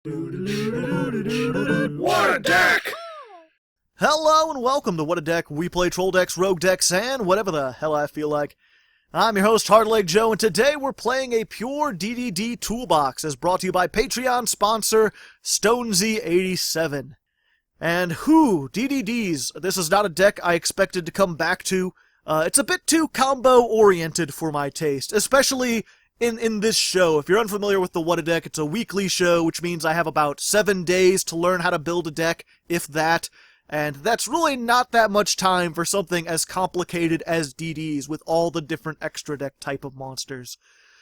What a deck! Hello and welcome to What a Deck. We play troll decks, rogue decks, and whatever the hell I feel like. I'm your host, Hardleg Joe, and today we're playing a pure DDD toolbox, as brought to you by Patreon sponsor Stonesy87. And DDDs. This is not a deck I expected to come back to. It's a bit too combo-oriented for my taste, especially in this show. If you're unfamiliar with the What a Deck, it's a weekly show, which means I have about 7 days to learn how to build a deck, if that. And that's really not that much time for something as complicated as DDs with all the different extra deck type of monsters.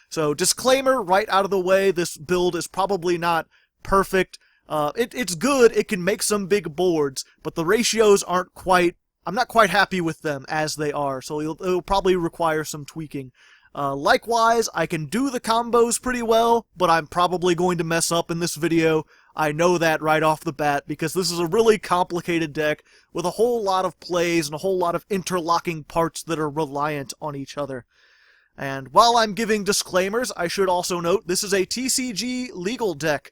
So, disclaimer right out of the way, this build is probably not perfect. It's good, it can make some big boards, but the ratios aren't quite, I'm not quite happy with them as they are, so it'll probably require some tweaking. Likewise, I can do the combos pretty well, but I'm probably going to mess up in this video. I know that right off the bat, because this is a really complicated deck with a whole lot of plays and a whole lot of interlocking parts that are reliant on each other. And while I'm giving disclaimers, I should also note this is a TCG legal deck,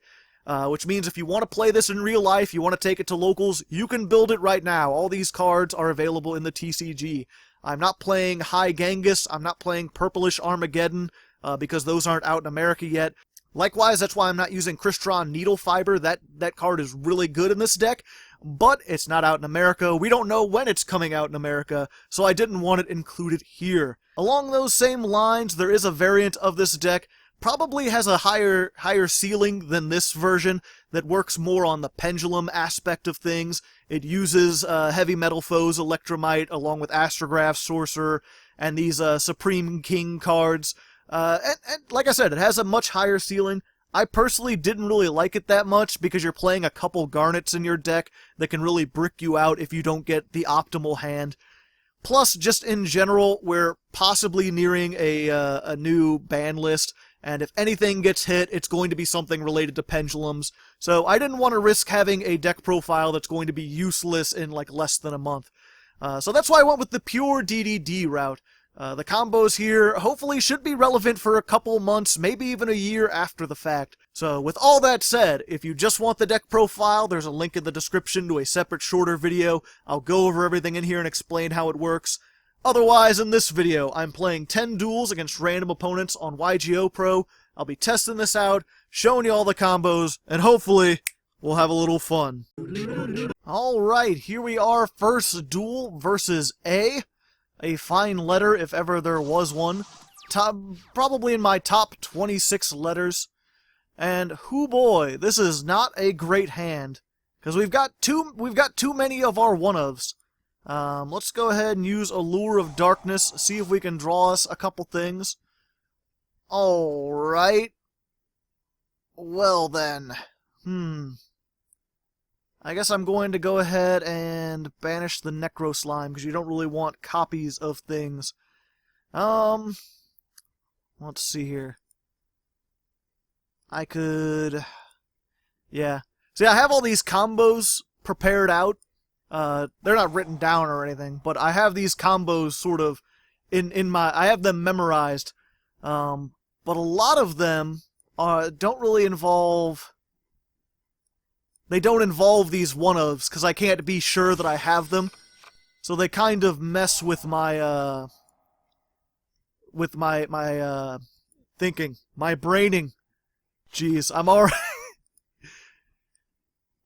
which means if you want to play this in real life, you want to take it to locals, you can build it right now. All these cards are available in the TCG. I'm not playing High Genghis, I'm not playing Purplish Armageddon, because those aren't out in America yet. Likewise, that's why I'm not using Crystron Needle Fiber. That card is really good in this deck, but it's not out in America. We don't know when it's coming out in America, so I didn't want it included here. Along those same lines, there is a variant of this deck, probably has a higher ceiling than this version, that works more on the pendulum aspect of things. It uses Heavy Metal Foes, Electromite, along with Astrograph, Sorcerer, and these Supreme King cards. And like I said, it has a much higher ceiling. I personally didn't really like it that much because you're playing a couple Garnets in your deck that can really brick you out if you don't get the optimal hand. Plus, just in general, we're possibly nearing a new ban list, and if anything gets hit, it's going to be something related to pendulums. So I didn't want to risk having a deck profile that's going to be useless in like less than a month. So that's why I went with the pure DDD route. The combos here hopefully should be relevant for a couple months, maybe even a year after the fact. So with all that said, if you just want the deck profile, there's a link in the description to a separate shorter video. I'll go over everything in here and explain how it works. Otherwise, in this video, I'm playing 10 duels against random opponents on YGOPro. I'll be testing this out, showing you all the combos, and hopefully we'll have a little fun. Alright, here we are, first duel versus A. A fine letter, if ever there was one. Probably in my top 26 letters. And hoo boy, this is not a great hand, because we've got too many of our one-ofs. Let's go ahead and use Allure of Darkness, see if we can draw us a couple things. Alright. Well then. I guess I'm going to go ahead and banish the Necro Slime, because you don't really want copies of things. Let's see here. I could... Yeah. See, I have all these combos prepared out. They're not written down or anything, but I have these combos sort of in my... I have them memorized. But a lot of them don't really involve... They don't involve these one-ofs, because I can't be sure that I have them. So they kind of mess with my, thinking. My braining. Jeez, I'm already...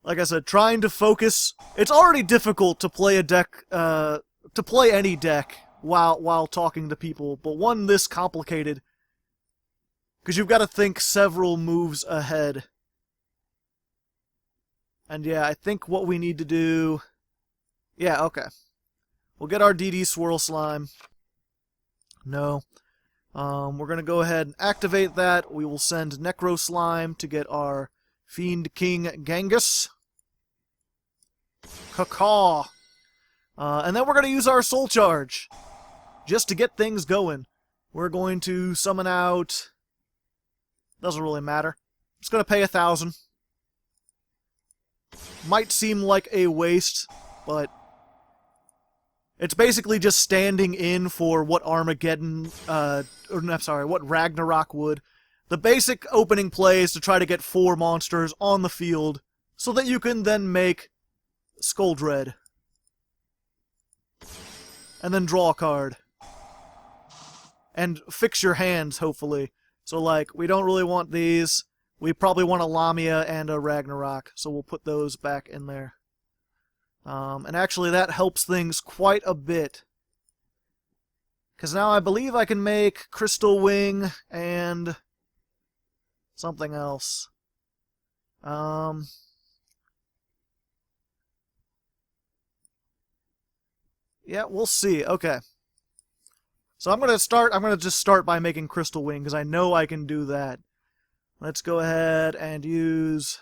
Like I said, trying to focus. It's already difficult to play a deck, to play any deck while talking to people, but one this complicated. Because you've got to think several moves ahead. And yeah, I think what we need to do... Yeah, okay. We'll get our DD Swirl Slime. No. We're going to go ahead and activate that. We will send Necro Slime to get our Fiend King Genghis. Caw. And then we're going to use our Soul Charge. Just to get things going. We're going to summon out... Doesn't really matter. Just going to pay 1,000. Might seem like a waste, but it's basically just standing in for what Armageddon, what Ragnarok would. The basic opening play is to try to get 4 monsters on the field so that you can then make Skuldred. And then draw a card. And fix your hands, hopefully. So, like, we don't really want these. We probably want a Lamia and a Ragnarok, so we'll put those back in there. And actually, that helps things quite a bit. Because now I believe I can make Crystal Wing and something else. Yeah, we'll see. Okay. So I'm going to just start by making Crystal Wing, because I know I can do that. Let's go ahead and use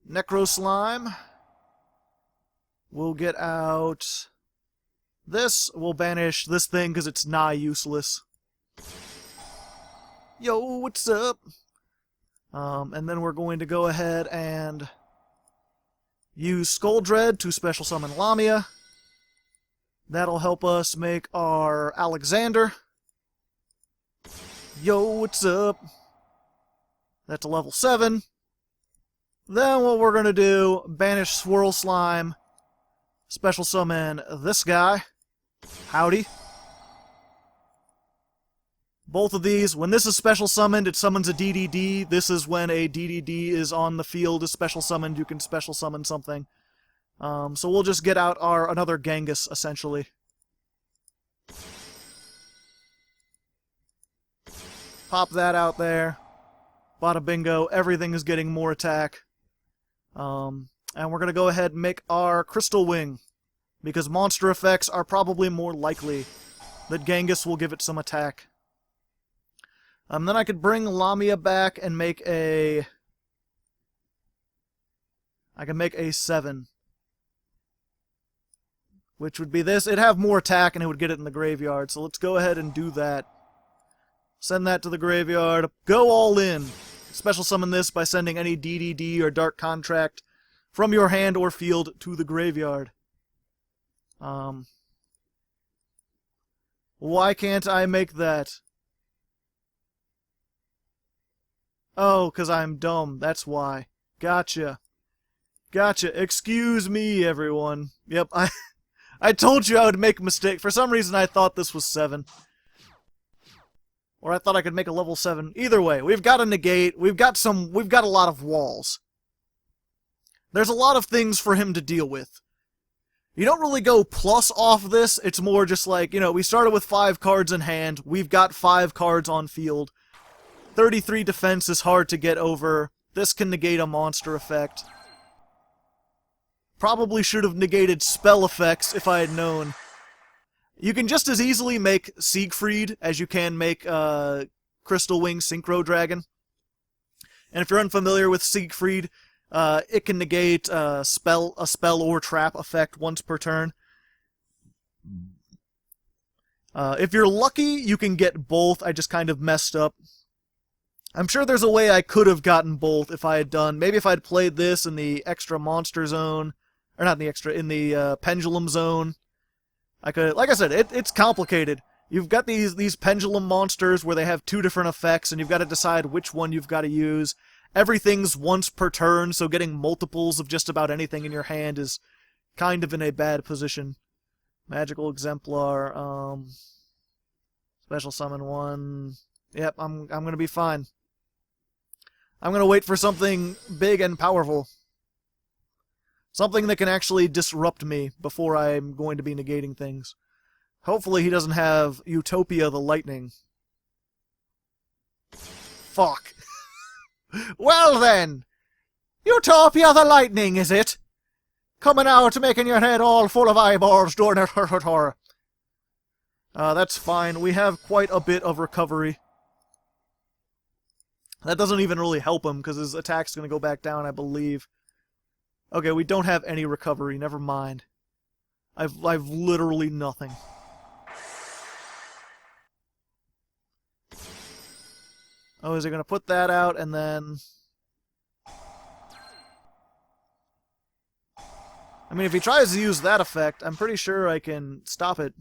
Necro Slime. We'll get out this. We'll banish this thing because it's nigh useless. Yo, what's up? And then we're going to go ahead and use Skuldred to special summon Lamia. That'll help us make our Alexander. Yo, what's up? That's a level 7. Then what we're going to do, banish Swirl Slime, special summon this guy. Howdy. Both of these, when this is special summoned, it summons a DDD. This is when a DDD is on the field, is special summoned, you can special summon something. So we'll just get out our another Genghis, essentially. Pop that out there. Bada bingo, everything is getting more attack. And we're going to go ahead and make our Crystal Wing, because monster effects are probably more likely that Genghis will give it some attack. Then I could bring Lamia back and make a... I can make a 7. Which would be this. It'd have more attack and it would get it in the graveyard. So let's go ahead and do that. Send that to the graveyard. Go all in. Special summon this by sending any DDD or Dark Contract from your hand or field to the graveyard. Why can't I make that? Oh, because I'm dumb. That's why. Gotcha. Gotcha. Excuse me, everyone. Yep, I told you I would make a mistake. For some reason, I thought this was 7. Or I thought I could make a level 7. Either way, we've got a negate. We've got a lot of walls. There's a lot of things for him to deal with. You don't really go plus off this. It's more just like, you know, we started with 5 cards in hand. We've got 5 cards on field. 33 defense is hard to get over. This can negate a monster effect. Probably should have negated spell effects if I had known. You can just as easily make Siegfried as you can make Crystal Wing Synchro Dragon. And if you're unfamiliar with Siegfried, it can negate a spell or trap effect once per turn. If you're lucky, you can get both. I just kind of messed up. I'm sure there's a way I could have gotten both if I had done... Maybe if I'd played this in the extra monster zone... Or not in the extra, in the pendulum zone. I could... Like I said, it's complicated. You've got these pendulum monsters where they have 2 different effects, and you've got to decide which one you've got to use. Everything's once per turn, so getting multiples of just about anything in your hand is kind of in a bad position. Magical Exemplar, special summon 1... Yep, I'm gonna be fine. I'm going to wait for something big and powerful. Something that can actually disrupt me before I'm going to be negating things. Hopefully he doesn't have Utopia the Lightning. Fuck. Well then! Utopia the Lightning, is it? Coming out, making your head all full of eyeballs, doing it. That's fine. We have quite a bit of recovery. That doesn't even really help him, because his attack's going to go back down, I believe. Okay, we don't have any recovery. Never mind. I've literally nothing. Oh, is he going to put that out, and then... I mean, if he tries to use that effect, I'm pretty sure I can stop it.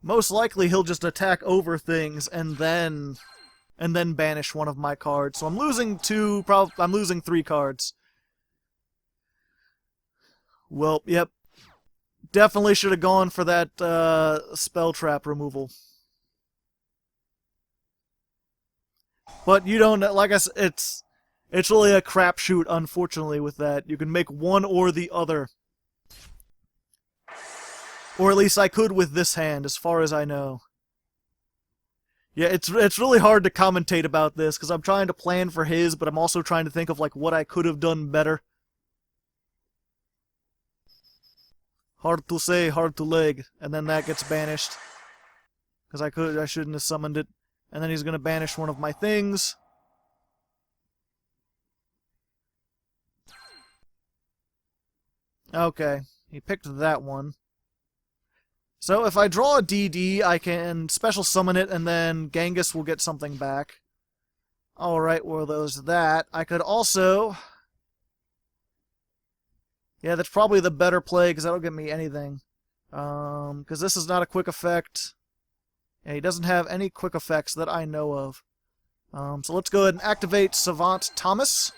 most likely he'll just attack over things and then banish one of my cards. So I'm losing I'm losing 3 cards. Well, yep. Definitely should have gone for that spell trap removal. But you don't, like I said, it's really a crapshoot, unfortunately, with that. You can make one or the other. Or at least I could with this hand, as far as I know. Yeah, it's really hard to commentate about this, because I'm trying to plan for his, but I'm also trying to think of, like, what I could have done better. Hard to say, hard to leg. And then that gets banished. Because I shouldn't have summoned it. And then he's going to banish one of my things. Okay, he picked that one. So if I draw a DD, I can special summon it, and then Genghis will get something back. Alright, well, there's that. I could also... Yeah, that's probably the better play, because that'll get me anything. Because this is not a quick effect. Yeah, he doesn't have any quick effects that I know of. So let's go ahead and activate Savant Thomas.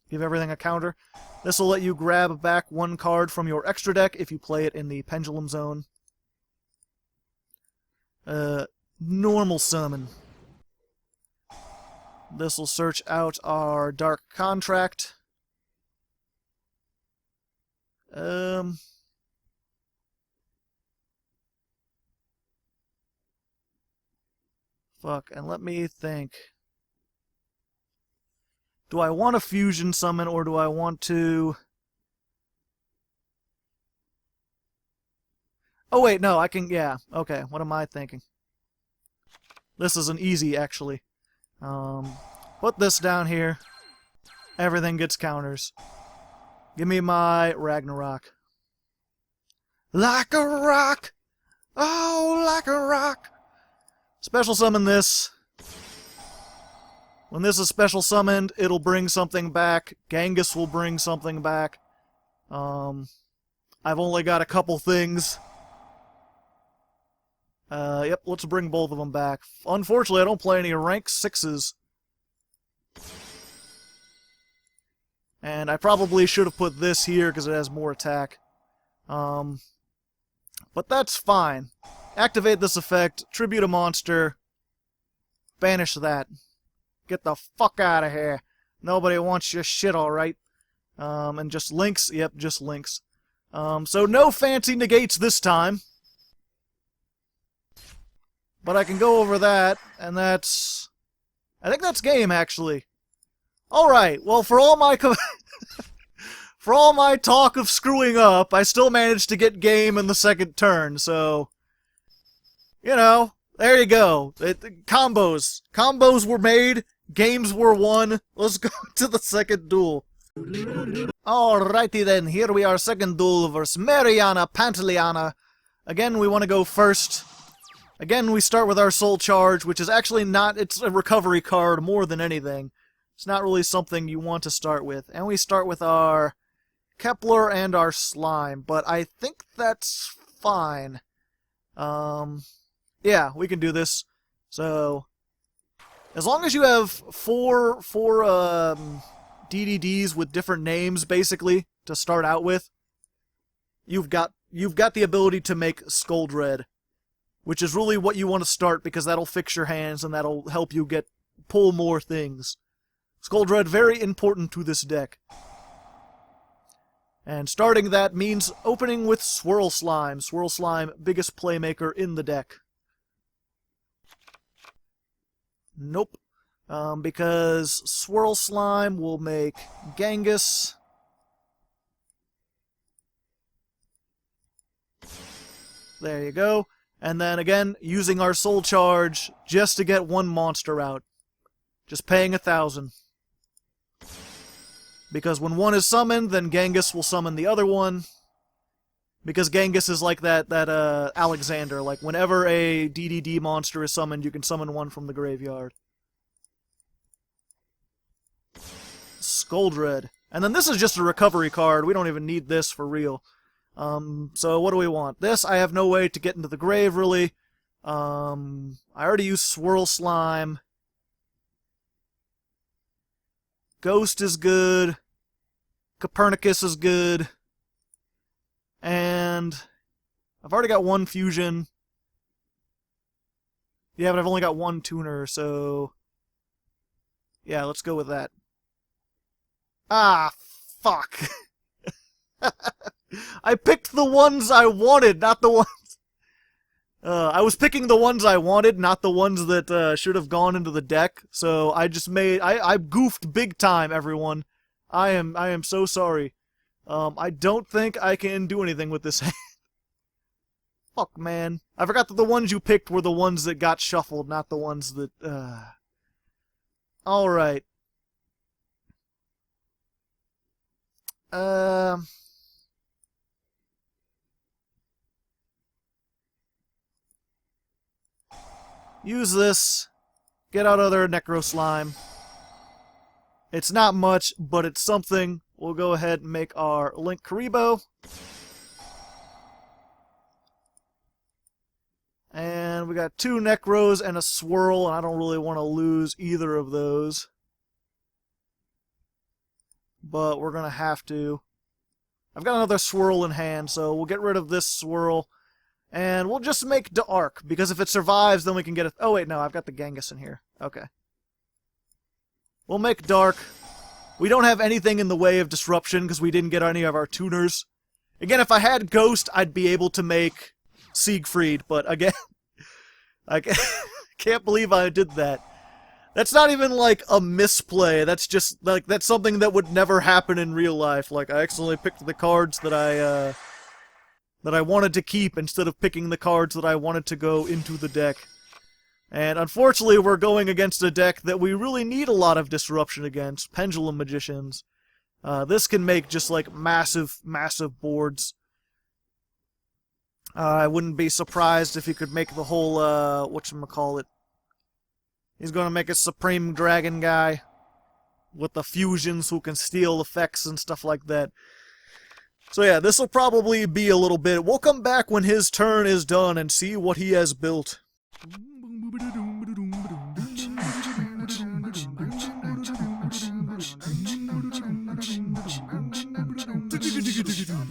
Give everything a counter. This will let you grab back 1 card from your extra deck if you play it in the Pendulum Zone. Normal summon. This will search out our Dark Contract. Fuck, and let me think. Do I want a fusion summon, or do I want to... Oh wait, no, I can... Yeah, okay, what am I thinking? This is an easy, actually. Put this down here. Everything gets counters. Give me my Ragnarok. Like a rock! Oh, like a rock! Special summon this. When this is special summoned, it'll bring something back. Genghis will bring something back. I've only got a couple things. Yep, let's bring both of them back. Unfortunately, I don't play any rank 6s. And I probably should have put this here because it has more attack. But that's fine. Activate this effect, tribute a monster, banish that. Get the fuck out of here. Nobody wants your shit, alright. And just links, yep, just links. So no fancy negates this time. But I can go over that, and that's... I think that's game, actually. Alright, well, for all my for all my talk of screwing up, I still managed to get game in the second turn, so... You know, there you go. Combos. Combos were made, games were won. Let's go to the second duel. Alrighty then, here we are, second duel versus Mariana Pantaleana. Again, we want to go first. Again, we start with our Soul Charge, which is actually not... It's a recovery card more than anything. It's not really something you want to start with. And we start with our Kepler and our Slime, but I think that's fine. Yeah, we can do this. So, as long as you have four DDDs with different names, basically, to start out with, you've got the ability to make Skull Dread, which is really what you want to start, because that'll fix your hands and that'll help you pull more things. Skull Dread, very important to this deck. And starting that means opening with Swirl Slime. Swirl Slime, biggest playmaker in the deck. Nope. Because Swirl Slime will make Genghis. There you go. And then again, using our Soul Charge just to get one monster out. Just paying 1,000. Because when one is summoned, then Genghis will summon the other one. Because Genghis is like that Alexander. Like, whenever a DDD monster is summoned, you can summon one from the graveyard. Skull Dread. And then this is just a recovery card. We don't even need this for real. So what do we want? This, I have no way to get into the grave, really. I already used Swirl Slime. Ghost is good. Copernicus is good. And I've already got one fusion. Yeah, but I've only got one tuner, so... yeah, let's go with that. Ah, fuck. I picked the ones I wanted, not the ones... I was picking the ones I wanted, not the ones that should have gone into the deck. So I just made... I goofed big time, everyone. I am so sorry. I don't think I can do anything with this hand. Fuck, man. I forgot that the ones you picked were the ones that got shuffled, not the ones that... Alright. Use this. Get out other Necro Slime. It's not much, but it's something. We'll go ahead and make our Link Karibo. And we got 2 Necros and a Swirl, and I don't really want to lose either of those. But we're going to have to. I've got another Swirl in hand, so we'll get rid of this Swirl. And we'll just make Dark, because if it survives, then we can get it. Oh, wait, no, I've got the Genghis in here. Okay. We'll make Dark. We don't have anything in the way of disruption, because we didn't get any of our tuners. Again, if I had Ghost, I'd be able to make Siegfried, but again, I can't believe I did that. That's not even like a misplay, that's just, like, that's something that would never happen in real life. Like, I accidentally picked the cards that I wanted to keep instead of picking the cards that I wanted to go into the deck. And unfortunately, we're going against a deck that we really need a lot of disruption against, Pendulum Magicians. This can make just, like, massive, massive boards. I wouldn't be surprised if he could make the whole, whatchamacallit. He's gonna make a Supreme Dragon guy with the fusions who can steal effects and stuff like that. So yeah, this will probably be a little bit. We'll come back when his turn is done and see what he has built.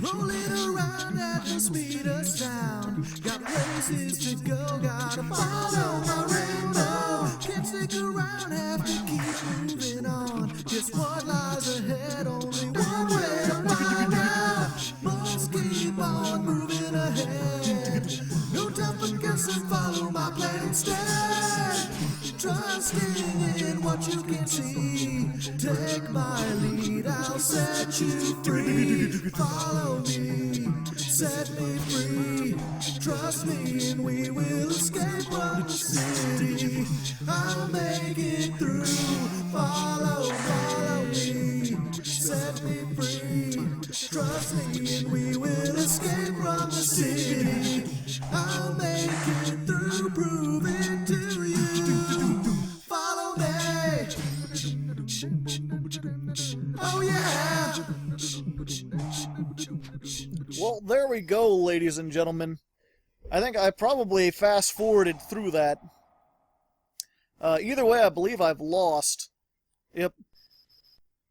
Rolling around at the speed of sound. Got places to go, gotta follow my rainbow. Can't stick around, have to keep moving on. Just what lies ahead, only one way to find out. Must keep on moving ahead. No time for guessing, follow my plan instead. Trusting in what you can see. Take my lead, I'll set you free. Follow me, set me free. Trust me and we will escape from the city. I'll make it through. Follow me, set me free. Trust me and we will escape from the city. I'll make it through, prove it to you. Follow me. Oh yeah. Well, there we go, ladies and gentlemen. I think I probably fast-forwarded through that. Either way, I believe I've lost. Yep.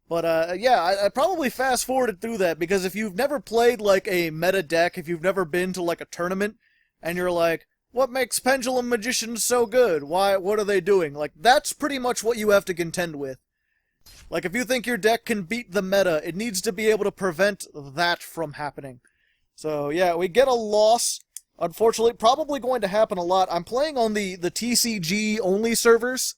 But, yeah, I probably fast-forwarded through that, because if you've never played, like, a meta deck, if you've never been to, like, a tournament, and you're like, what makes Pendulum Magicians so good? What are they doing? Like, that's pretty much what you have to contend with. Like, if you think your deck can beat the meta, it needs to be able to prevent that from happening. So, yeah, we get a loss. Unfortunately, probably going to happen a lot. I'm playing on the TCG-only servers,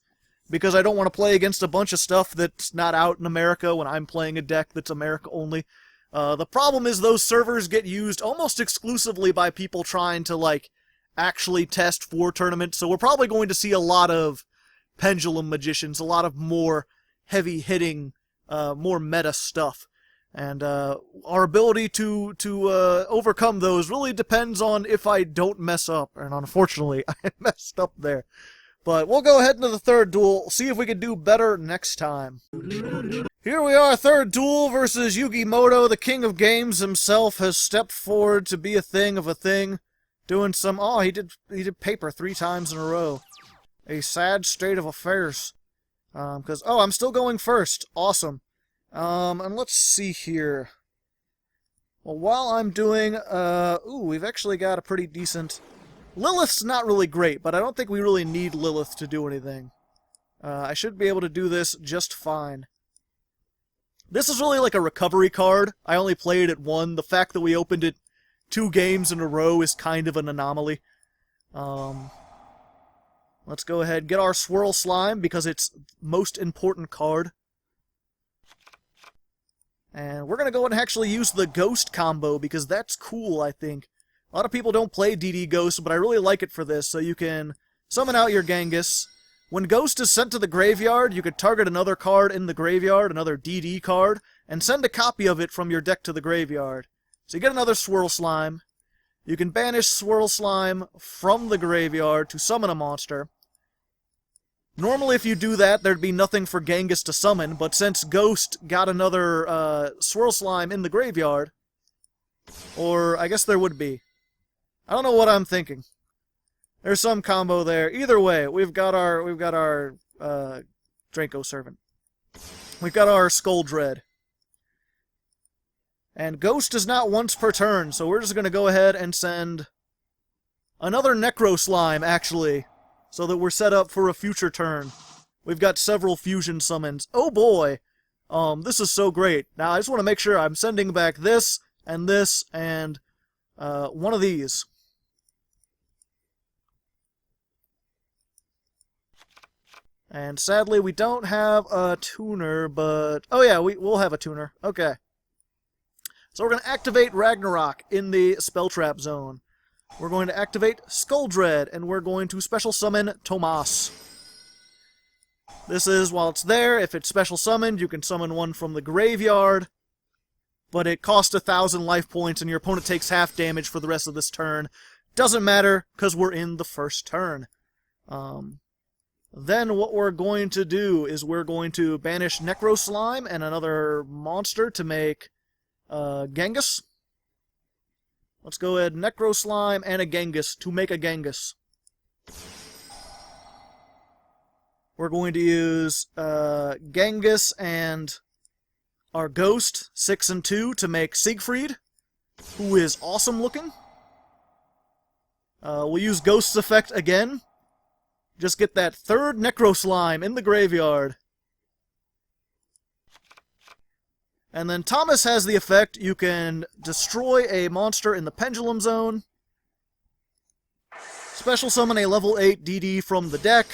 because I don't want to play against a bunch of stuff that's not out in America when I'm playing a deck that's America-only. The problem is those servers get used almost exclusively by people trying to, like, actually test for tournaments, so we're probably going to see a lot of Pendulum Magicians, a lot of more heavy-hitting, more meta stuff. And our ability to overcome those really depends on if I don't mess up. And unfortunately, I messed up there. But we'll go ahead into the third duel, see if we can do better next time. Here we are, third duel versus Yugioh, the king of games himself, has stepped forward to be a thing of a thing. Doing some... Oh, he did paper 3 times in a row. A sad state of affairs. Because... Oh, I'm still going first. Awesome. And let's see here. Well, while I'm doing... Ooh, we've actually got a pretty decent... Lilith's not really great, but I don't think we really need Lilith to do anything. I should be able to do this just fine. This is really like a recovery card. I only played it 1. The fact that we opened it 2 games in a row is kind of an anomaly. Let's go ahead and get our Swirl Slime, because it's most important card. And we're going to go ahead and actually use the Ghost combo, because that's cool, I think. A lot of people don't play DD Ghost, but I really like it for this. So you can summon out your Genghis. When Ghost is sent to the graveyard, you could target another card in the graveyard, another DD card, and send a copy of it from your deck to the graveyard. So you get another Swirl Slime. You can banish Swirl Slime from the graveyard to summon a monster. Normally if you do that, there'd be nothing for Genghis to summon, but since Ghost got another Swirl Slime in the graveyard, or I guess there would be. I don't know what I'm thinking. There's some combo there. Either way, we've got our Draco Servant. We've got our Skull Dread. And Ghost is not once per turn, so we're just going to go ahead and send another Necro Slime, actually, so that we're set up for a future turn. We've got several fusion summons. Oh boy! This is so great. Now, I just want to make sure I'm sending back this, and one of these. And sadly, we don't have a tuner, but... Oh yeah, we'll have a tuner. Okay. So we're going to activate Ragnarok in the Spell Trap Zone. We're going to activate Skull Dread, and we're going to special summon Tomas. This is, while it's there, if it's special summoned, you can summon one from the graveyard, but it costs 1,000 life points, and your opponent takes half damage for the rest of this turn. Doesn't matter, because we're in the first turn. Then what we're going to do is we're going to banish Necro Slime and another monster to make Genghis. Let's go ahead, Necro Slime and a Genghis to make a Genghis. We're going to use Genghis and our Ghost, 6 and 2, to make Siegfried, who is awesome looking. We'll use Ghost's effect again. Just get that third Necro Slime in the graveyard. And then Thomas has the effect, you can destroy a monster in the Pendulum Zone, special summon a level 8 DD from the deck.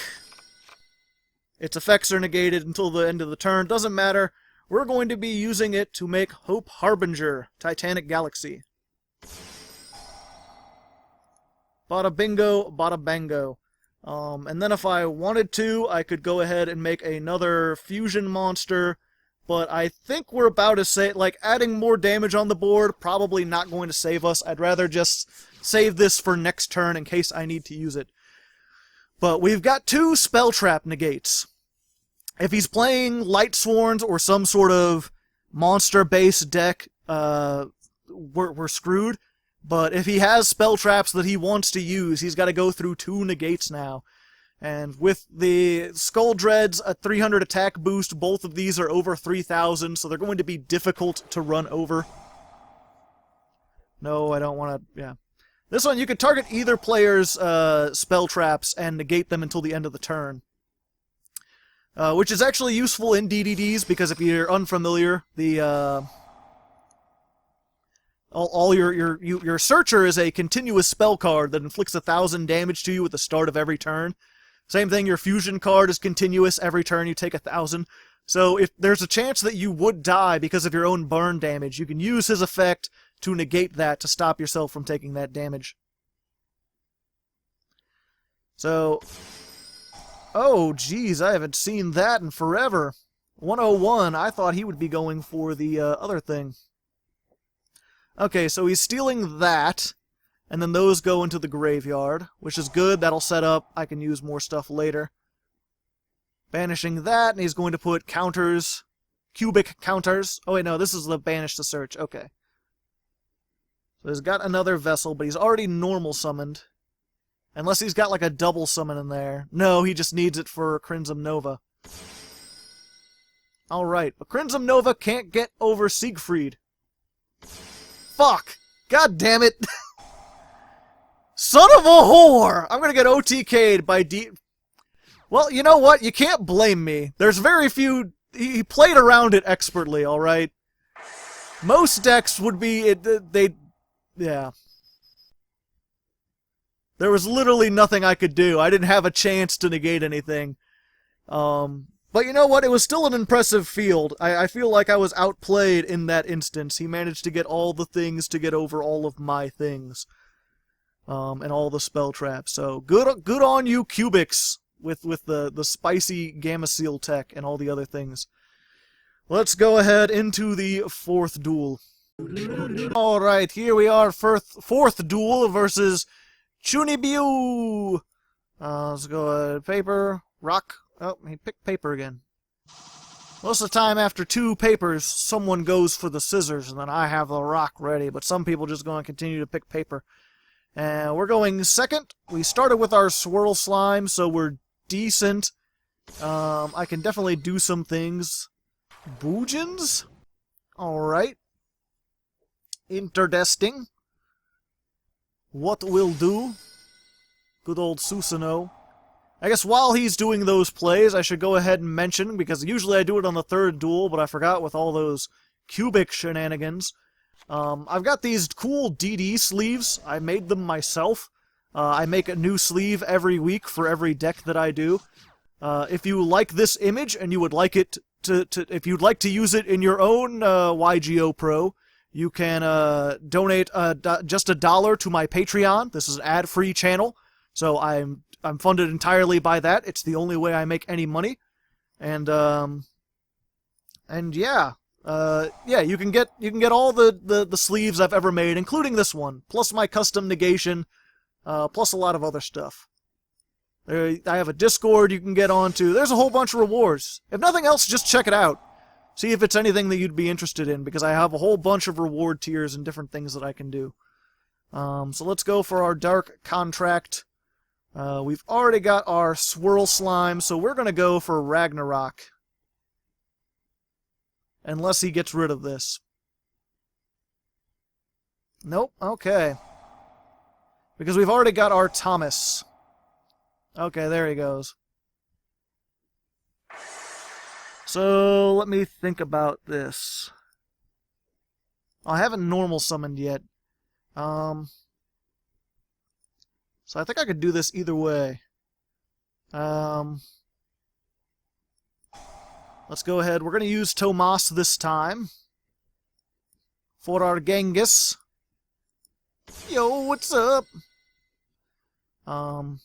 Its effects are negated until the end of the turn, doesn't matter. We're going to be using it to make Hope Harbinger, Titanic Galaxy. Bada bingo, bada bango. And then if I wanted to, I could go ahead and make another fusion monster, but I think we're about to say, like, adding more damage on the board, probably not going to save us. I'd rather just save this for next turn in case I need to use it. But we've got 2 Spell Trap negates. If he's playing Light Sworns or some sort of monster-based deck, we're screwed. But if he has spell traps that he wants to use, he's got to go through 2 negates now. And with the Skull Dreads, a 300 attack boost, both of these are over 3,000, so they're going to be difficult to run over. No, I don't want to... Yeah. This one, you can target either player's spell traps and negate them until the end of the turn. Which is actually useful in DDDs, because if you're unfamiliar, the... Your Searcher is a continuous spell card that inflicts 1,000 damage to you at the start of every turn. Same thing, your Fusion card is continuous. Every turn you take 1,000. So if there's a chance that you would die because of your own burn damage, you can use his effect to negate that to stop yourself from taking that damage. So... Oh, geez, I haven't seen that in forever. 101, I thought he would be going for the other thing. Okay, so he's stealing that, And then those go into the graveyard, which is good. That'll set up. I can use more stuff later. Banishing that, and he's going to put counters, cubic counters. Oh wait, no, this is the banish to search. Okay. So he's got another vessel, but he's already normal summoned. Unless he's got like a double summon in there. No, he just needs it for Crimson Nova. Alright, but Crimson Nova can't get over Siegfried. Fuck! God damn it! Son of a whore! I'm gonna get OTK'd by Well, you know what? You can't blame me. There's very few... He played around it expertly, alright? Most decks would be... Yeah. There was literally nothing I could do. I didn't have a chance to negate anything. But you know what? It was still an impressive field. I feel like I was outplayed in that instance. He managed to get all the things to get over all of my things. And all the spell traps. So, good on you, Cubics, with the spicy Gamma Seal tech and all the other things. Let's go ahead into the fourth duel. Alright, here we are, fourth duel versus Chunibiu! Let's go ahead, paper, rock. Oh, he picked paper again. Most of the time after 2 papers, someone goes for the scissors, and then I have the rock ready, but some people just going to continue to pick paper. And we're going second. We started with our swirl slime, so we're decent. I can definitely do some things. Boojins? Alright. Interdesting. What will do? Good old Susanoo. I guess while he's doing those plays, I should go ahead and mention, because usually I do it on the third duel, but I forgot with all those cubic shenanigans. I've got these cool DD sleeves. I made them myself. I make a new sleeve every week for every deck that I do. If you like this image and you would like it if you'd like to use it in your own YGOPro, you can donate just $1 to my Patreon. This is an ad-free channel, so I'm funded entirely by that. It's the only way I make any money, and yeah. Yeah, you can get all the sleeves I've ever made, including this one, plus my custom negation, plus a lot of other stuff. I have a Discord you can get onto. There's a whole bunch of rewards. If nothing else, just check it out. See if it's anything that you'd be interested in, because I have a whole bunch of reward tiers and different things that I can do. So let's go for our Dark Contract. We've already got our Swirl Slime, so we're going to go for Ragnarok. Unless he gets rid of this. Nope, okay. Because we've already got our Thomas. Okay, there he goes. So, let me think about this. I haven't normal summoned yet. So I think I could do this either way. Let's go ahead. We're going to use Tomas this time. For our Genghis. Yo, what's up? We're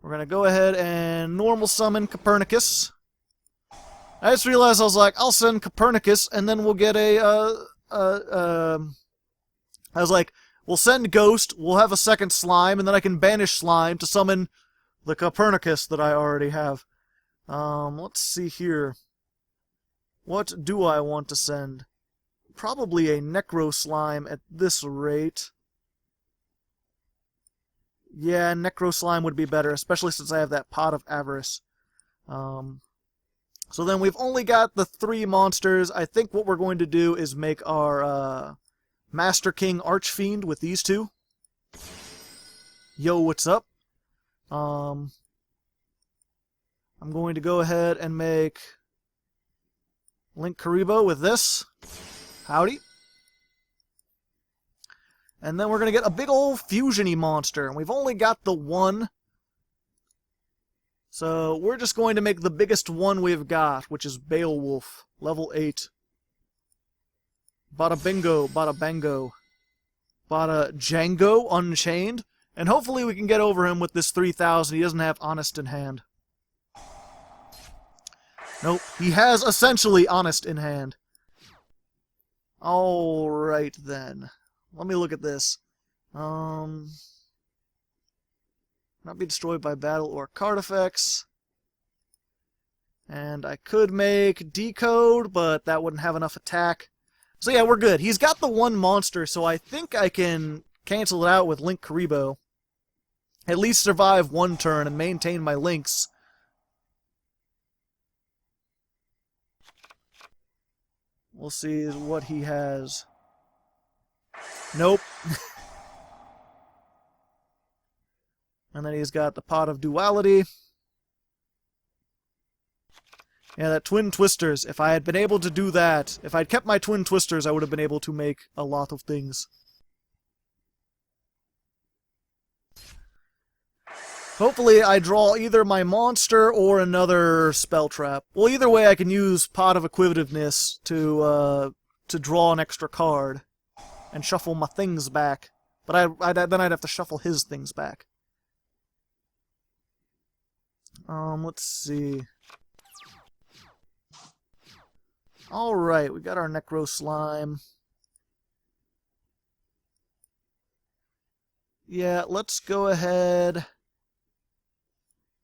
going to go ahead and normal summon Copernicus. I just realized, I was like, I'll send Copernicus, and then we'll get I was like, we'll send Ghost, we'll have a second Slime, and then I can banish Slime to summon the Copernicus that I already have. Let's see here. What do I want to send? Probably a Necro Slime at this rate. Yeah, Necro Slime would be better, especially since I have that Pot of Avarice. So then we've only got the 3 monsters. I think what we're going to do is make our Master King Archfiend with these 2. Yo, what's up? I'm going to go ahead and make Link Karibo with this. Howdy. And then we're going to get a big old fusion-y monster. And we've only got the 1. So we're just going to make the biggest one we've got, which is Beowulf, level 8. Bada bingo, bada bango. Bada Django Unchained. And hopefully we can get over him with this 3,000. He doesn't have Honest in hand. Nope, he has essentially Honest in hand. Alright then. Let me look at this. Not be destroyed by battle or card effects. And I could make Decode, but that wouldn't have enough attack. So yeah, we're good. He's got the one monster, so I think I can cancel it out with Link Karibo. At least survive one turn and maintain my links. We'll see what he has. Nope. And then he's got the Pot of Duality. Yeah, that Twin Twisters. If I had been able to do that, if I'd kept my Twin Twisters, I would have been able to make a lot of things. Hopefully I draw either my monster or another spell trap. Well, either way I can use Pot of Acquisitiveness to draw an extra card and shuffle my things back. But then I'd have to shuffle his things back. Let's see. Alright, we got our Necro Slime. Yeah, let's go ahead.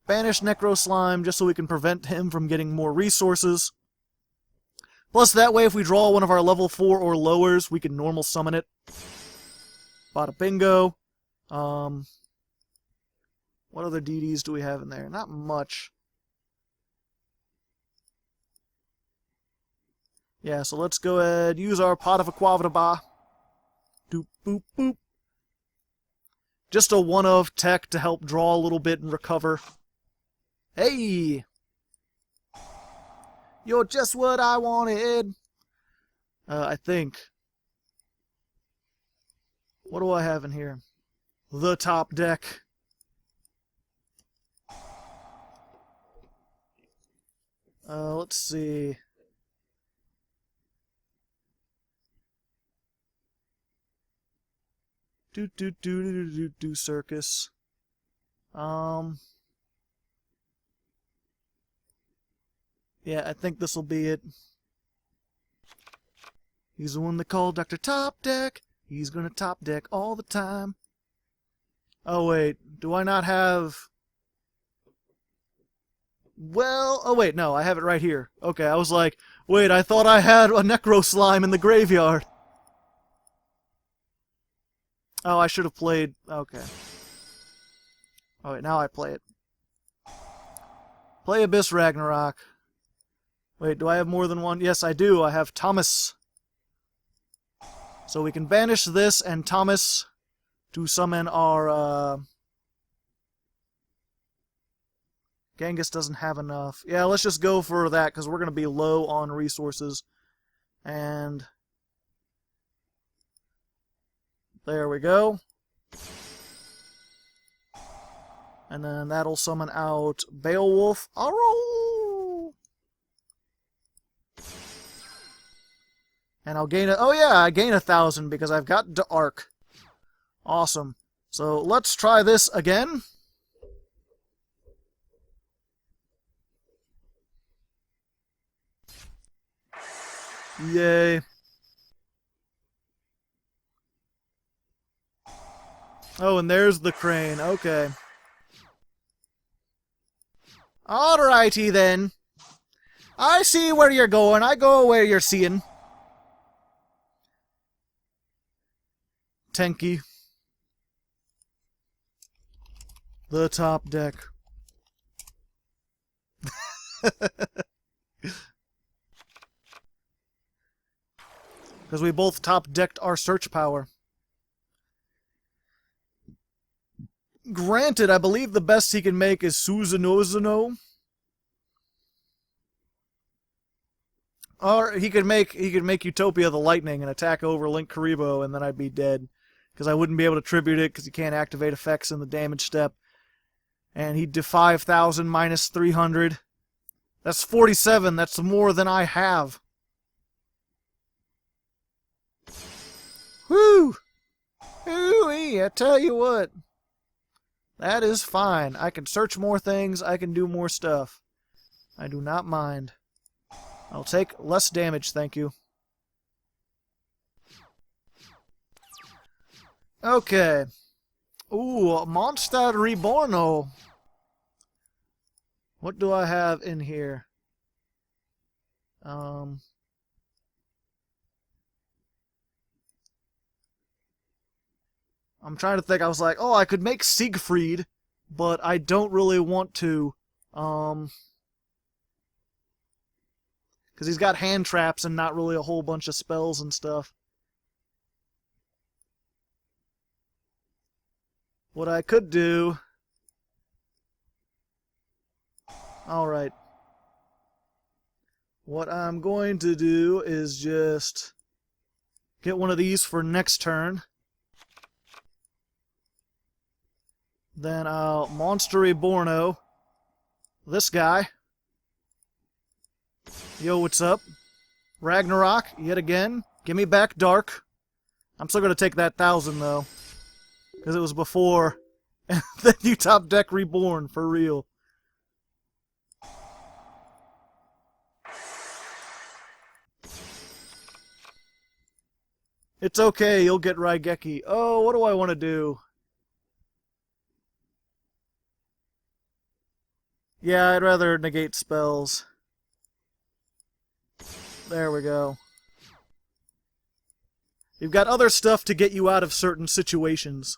Banish Necro Slime just so we can prevent him from getting more resources. Plus, that way if we draw one of our level 4 or lowers, we can normal summon it. Bada bingo. What other DDs do we have in there? Not much. Yeah, so let's go ahead, use our Pot of Aquavitaba. Doop, boop, boop. Just a one-of tech to help draw a little bit and recover. Hey! You're just what I wanted! I think. What do I have in here? The top deck. Let's see. Do circus. Yeah, I think this will be it. He's the one they call Dr. Top Deck. He's gonna top deck all the time. Oh wait, do I not have... Well, oh wait, no, I have it right here. Okay, I was like, wait, I thought I had a Necro Slime in the graveyard. Oh, I should have played... Okay. Oh wait, now I play it. Play Abyss Ragnarok. Wait, do I have more than one? Yes, I do. I have Thomas. So we can banish this and Thomas to summon our... Genghis doesn't have enough. Yeah, let's just go for that, because we're going to be low on resources. And... there we go. And then that'll summon out Beowulf. Arrow! And I'll gain oh yeah, I gain 1,000 because I've got the Arc. Awesome. So let's try this again. Yay. Oh, and there's the crane. Okay. Alrighty then. I see where you're going. I go where you're seeing. Tenki. The top deck. Because we both top-decked our search power. Granted, I believe the best he can make is Susanoo. Or he could make Utopia the Lightning and attack over Link Karibo, and then I'd be dead. Because I wouldn't be able to tribute it, because he can't activate effects in the damage step. And he'd do 5,000 minus 300. That's 47, that's more than I have. Whew! Ooh-wee, I tell you what. That is fine. I can search more things, I can do more stuff. I do not mind. I'll take less damage, thank you. Okay. Ooh, Monster Reborno. What do I have in here? I'm trying to think. I was like, oh, I could make Siegfried, but I don't really want to. Because he's got hand traps and not really a whole bunch of spells and stuff. What I could do... Alright. What I'm going to do is just get one of these for next turn. Then I'll Monster Reborno this guy. Yo, what's up? Ragnarok, yet again. Give me back Dark. I'm still going to take that 1,000, though. Because it was before. And then you top deck Reborn, for real. It's okay, you'll get Raigeki. Oh, what do I want to do? Yeah, I'd rather negate spells. There we go. You've got other stuff to get you out of certain situations.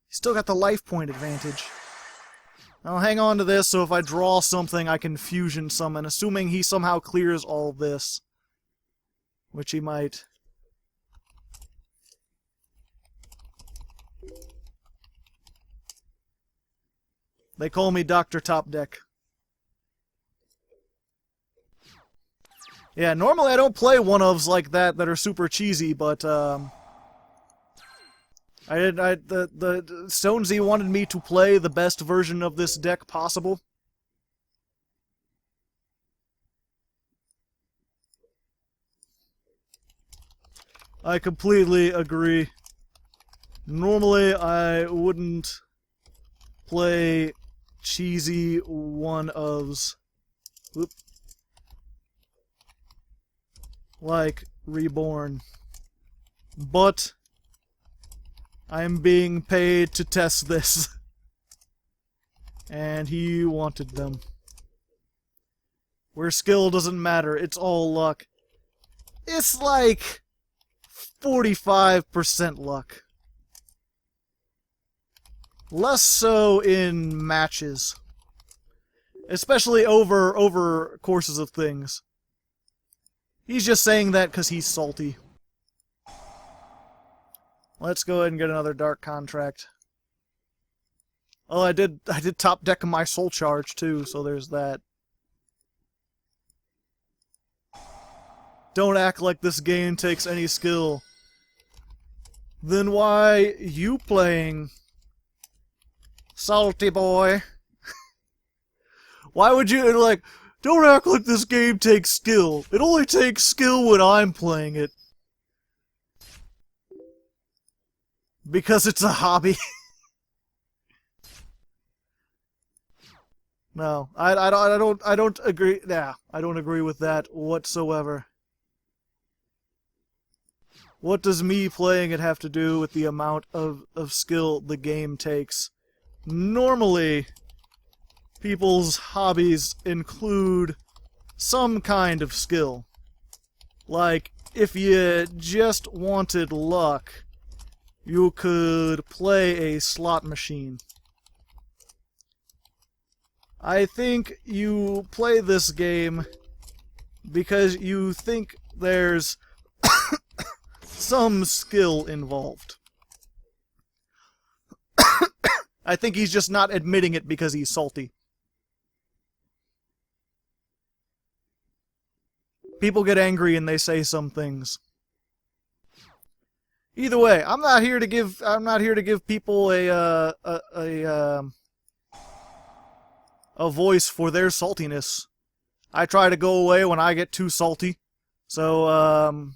You still got the life point advantage. I'll hang on to this, so if I draw something, I can fusion summon, assuming he somehow clears all this. Which he might. They call me Dr. Top Deck. Yeah, normally I don't play one-ofs like that are super cheesy, but, the Stonesy wanted me to play the best version of this deck possible. I completely agree. Normally I wouldn't play cheesy one-ofs. Whoop. Like Reborn. But I'm being paid to test this. And he wanted them. Where skill doesn't matter, it's all luck. It's like 45% luck. Less so in matches. Especially over courses of things. He's just saying that because he's salty. Let's go ahead and get another Dark Contract. Oh, I did top deck my Soul Charge too, so there's that. Don't act like this game takes any skill. Then why you playing, salty boy? Why would you, like, don't act like this game takes skill. It only takes skill when I'm playing it. Because it's a hobby. No, I don't agree. Yeah, I don't agree with that whatsoever. What does me playing it have to do with the amount of skill the game takes? Normally, people's hobbies include some kind of skill. Like, if you just wanted luck, you could play a slot machine. I think you play this game because you think there's some skill involved. I think he's just not admitting it because he's salty. People get angry and they say some things. Either way, I'm not here to give people a voice for their saltiness. I try to go away when I get too salty. So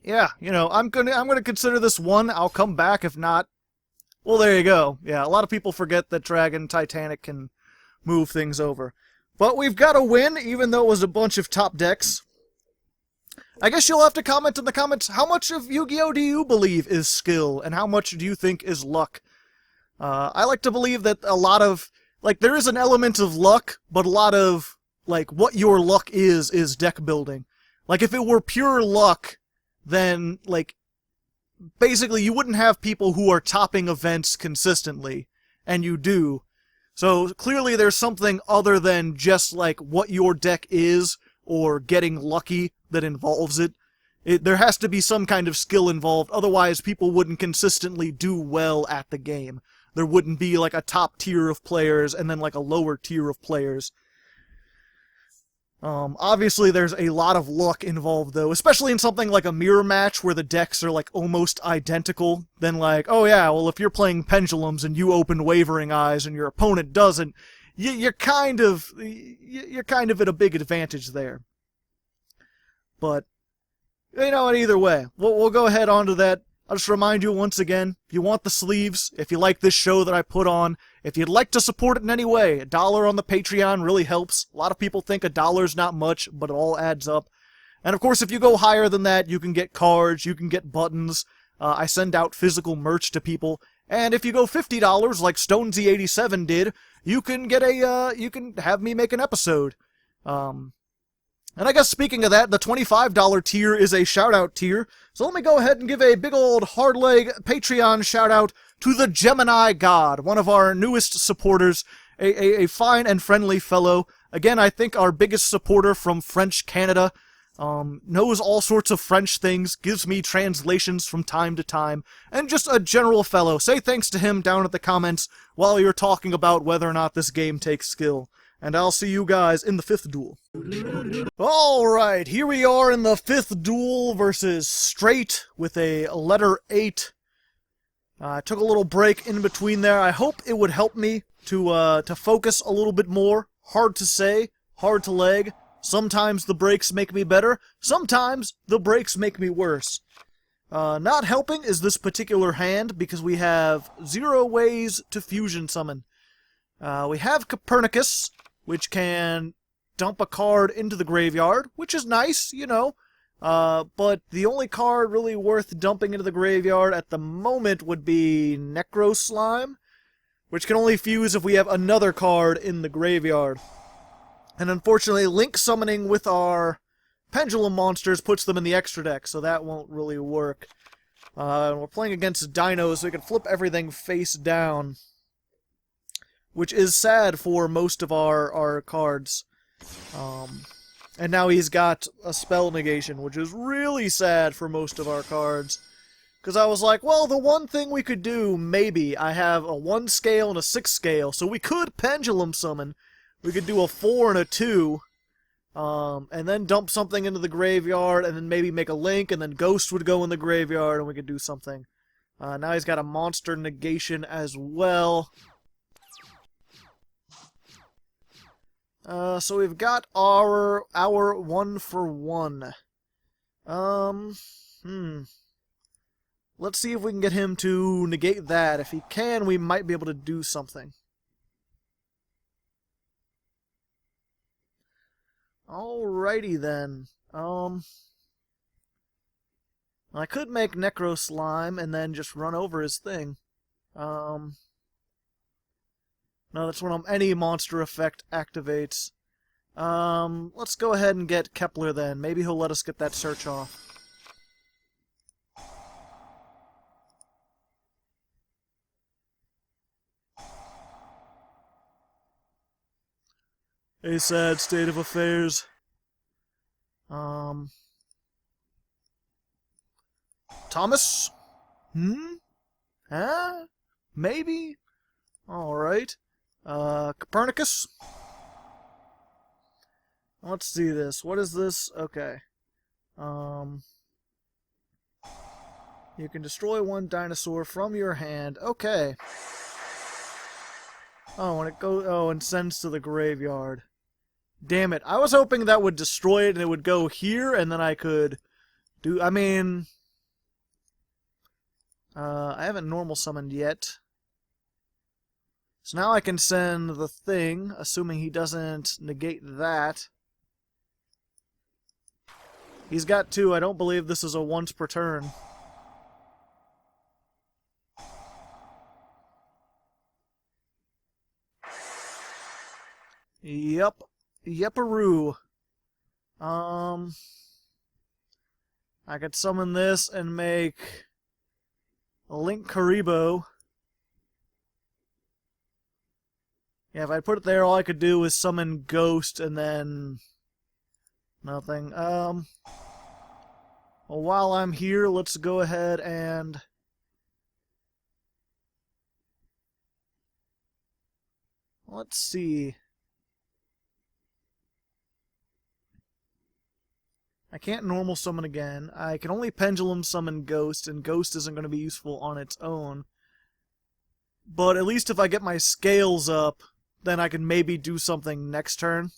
yeah, you know, I'm gonna consider this one. I'll come back if not. Well, there you go. Yeah, a lot of people forget that Dragon Titanic can move things over. But we've got a win, even though it was a bunch of top decks. I guess you'll have to comment in the comments, how much of Yu-Gi-Oh! Do you believe is skill, and how much do you think is luck? I like to believe that a lot of, like, there is an element of luck, but a lot of, like, what your luck is deck building. Like, if it were pure luck, then, like, basically you wouldn't have people who are topping events consistently, and you do. So, clearly there's something other than just, like, what your deck is, or getting lucky that involves it. There has to be some kind of skill involved, otherwise people wouldn't consistently do well at the game. There wouldn't be, like, a top tier of players, and then, like, a lower tier of players. Obviously there's a lot of luck involved, though, especially in something like a mirror match where the decks are, like, almost identical. Then, like, oh yeah, well, if you're playing Pendulums and you open Wavering Eyes and your opponent doesn't, you're kind of at a big advantage there. But, you know, either way, we'll go ahead on to that. I'll just remind you once again, if you want the sleeves, if you like this show that I put on, if you'd like to support it in any way, $1 on the Patreon really helps. A lot of people think $1's not much, but it all adds up. And of course, if you go higher than that, you can get cards, you can get buttons. I send out physical merch to people. And if you go $50, like Stonesy87 did, you can get you can have me make an episode. And I guess speaking of that, the $25 tier is a shout-out tier, so let me go ahead and give a big old Hardleg Patreon shout-out to the Gemini God, one of our newest supporters, a fine and friendly fellow. Again, I think our biggest supporter from French Canada, knows all sorts of French things, gives me translations from time to time, and just a general fellow. Say thanks to him down at the comments while you're talking about whether or not this game takes skill. And I'll see you guys in the 5th duel. Alright, here we are in the 5th duel versus Straight with a letter 8. I took a little break in between there. I hope it would help me to focus a little bit more. Hard to say, hard to leg. Sometimes the breaks make me better, sometimes the breaks make me worse. Not helping is this particular hand because we have 0 ways to fusion summon. We have Copernicus, which can dump a card into the graveyard, which is nice, you know. But the only card really worth dumping into the graveyard at the moment would be Necro Slime, which can only fuse if we have another card in the graveyard. And unfortunately, link summoning with our Pendulum monsters puts them in the extra deck, so that won't really work. We're playing against Dinos, so we can flip everything face down, which is sad for most of our cards. And now he's got a spell negation, which is really sad for most of our cards. Because I was like, well, the one thing we could do, maybe, I have a 1 scale and a 6 scale, so we could Pendulum summon. We could do a 4 and a 2, and then dump something into the graveyard, and then maybe make a link, and then Ghost would go in the graveyard, and we could do something. Now he's got a monster negation as well. So we've got our 1-for-1. Let's see if we can get him to negate that. If he can, we might be able to do something. Alrighty then. I could make Necro Slime and then just run over his thing. No, that's when any monster effect activates. Let's go ahead and get Kepler then. Maybe he'll let us get that search off. A sad state of affairs. Thomas? Huh? Maybe? Alright. Copernicus? Let's see this. What is this? Okay. You can destroy 1 dinosaur from your hand. Okay. Oh, and it goes. Oh, and sends to the graveyard. Damn it. I was hoping that would destroy it and it would go here and then I could do... I mean... I haven't normal summoned yet. So now I can send the thing, assuming he doesn't negate that. He's got 2. I don't believe this is a once per turn. Yep. Yeparoo. I could summon this and make a Link Karibo. Yeah, if I put it there, all I could do was summon Ghost and then nothing. Well, while I'm here, let's go ahead and let's see. I can't normal summon again. I can only pendulum summon Ghost, and Ghost isn't going to be useful on its own. But at least if I get my scales up, then I can maybe do something next turn.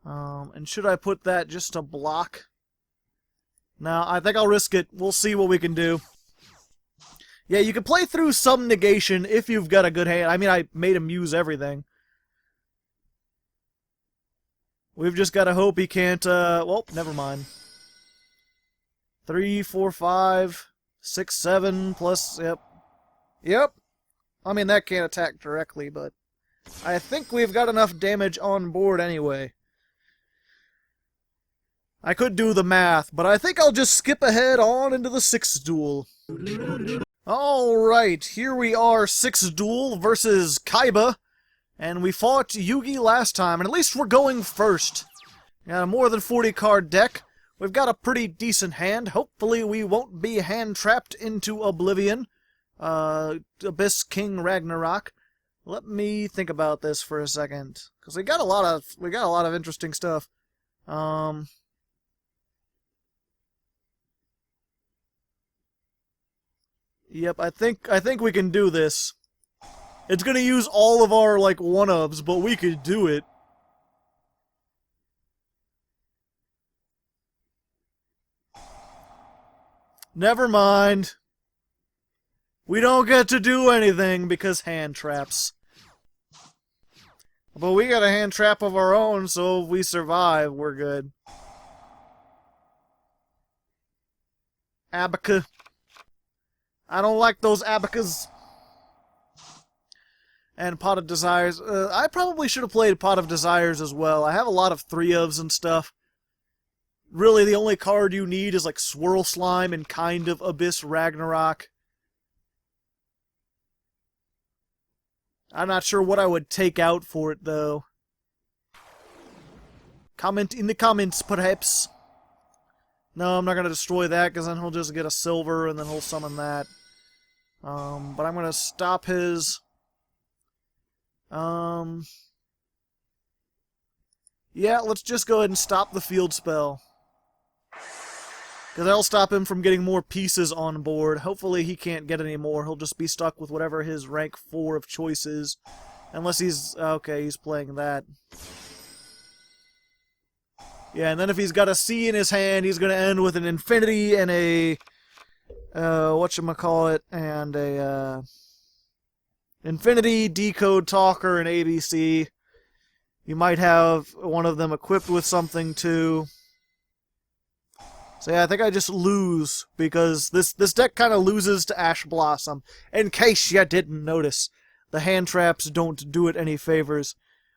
And should I put that just to block? No, I think I'll risk it. We'll see what we can do. Yeah, you can play through some negation if you've got a good hand. I mean, I made him use everything. We've just got to hope he can't, well, never mind. 3, 4, 5, 6, 7, plus, yep. Yep. I mean, that can't attack directly, but I think we've got enough damage on board anyway. I could do the math, but I think I'll just skip ahead on into the 6th duel. Alright, here we are, 6th duel versus Kaiba. And we fought Yugi last time, and at least we're going first. Got a more than 40 card deck. We've got a pretty decent hand. Hopefully we won't be hand-trapped into oblivion. Abyss King Ragnarok. Let me think about this for a second, because we got a lot of interesting stuff. Yep, I think we can do this. It's gonna use all of our, like, one-ofs, but we could do it. Never mind. We don't get to do anything because hand traps. But we got a hand trap of our own, so if we survive, we're good. Abaca. I don't like those abacas. And Pot of Desires. I probably should have played Pot of Desires as well. I have a lot of 3-ofs and stuff. Really, the only card you need is like Swirl Slime and kind of Abyss Ragnarok. I'm not sure what I would take out for it, though. Comment in the comments, perhaps. No, I'm not going to destroy that, because then he'll just get a silver, and then he'll summon that. But I'm going to stop his... Yeah, let's just go ahead and stop the field spell. Because that'll stop him from getting more pieces on board. Hopefully he can't get any more. He'll just be stuck with whatever his rank 4 of choice is. Unless he's... okay, he's playing that. Yeah, and then if he's got a C in his hand, he's going to end with an Infinity and a... whatchamacallit, and a, Infinity, Decode, Talker, and ABC. You might have one of them equipped with something, too. So yeah, I think I just lose, because this deck kind of loses to Ash Blossom. In case you didn't notice, the hand traps don't do it any favors.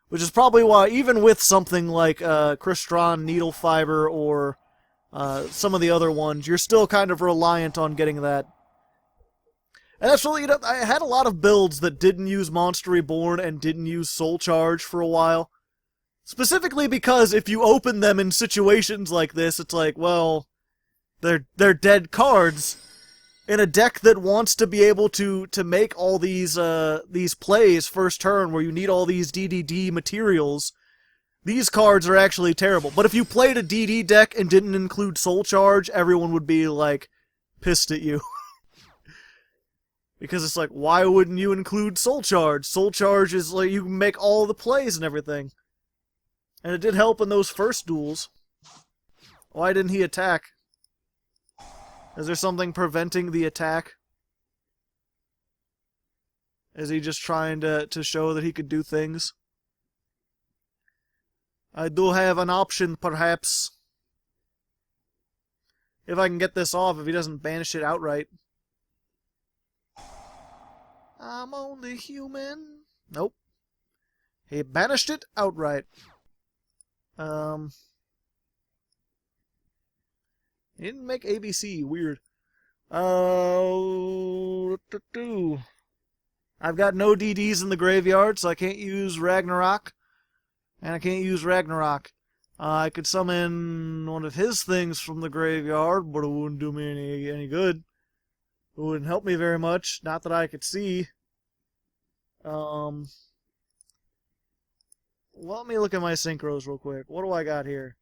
Which is probably why, even with something like Crystron, Needle Fiber, or some of the other ones, you're still kind of reliant on getting that. And that's really, you know, I had a lot of builds that didn't use Monster Reborn and didn't use Soul Charge for a while. Specifically because if you open them in situations like this, it's like, well, they're dead cards. In a deck that wants to be able to make all these plays first turn where you need all these DDD materials, these cards are actually terrible. But if you played a DD deck and didn't include Soul Charge, everyone would be, like, pissed at you. Because it's like, why wouldn't you include Soul Charge? Soul Charge is like, you can make all the plays and everything. And it did help in those first duels. Why didn't he attack? Is there something preventing the attack? Is he just trying to show that he could do things? I do have an option, perhaps. If I can get this off, if he doesn't banish it outright. I'm only human. Nope. He banished it outright. He didn't make ABC. Weird. I've got no DDs in the graveyard, so I can't use Ragnarok. And I can't use Ragnarok. I could summon one of his things from the graveyard, but it wouldn't do me any good. It wouldn't help me very much. Not that I could see. Let me look at my synchros real quick. What do I got here?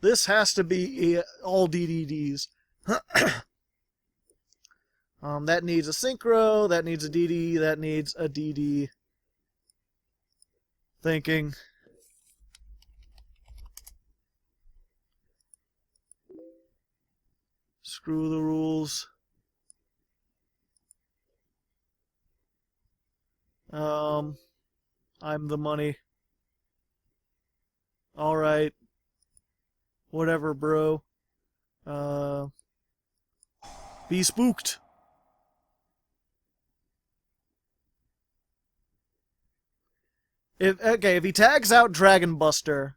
This has to be all DDDs. That needs a synchro, that needs a DD, that needs a DD. Thinking. Screw the rules. I'm the money. Alright. Whatever, bro. Be spooked. If he tags out Dragon Buster,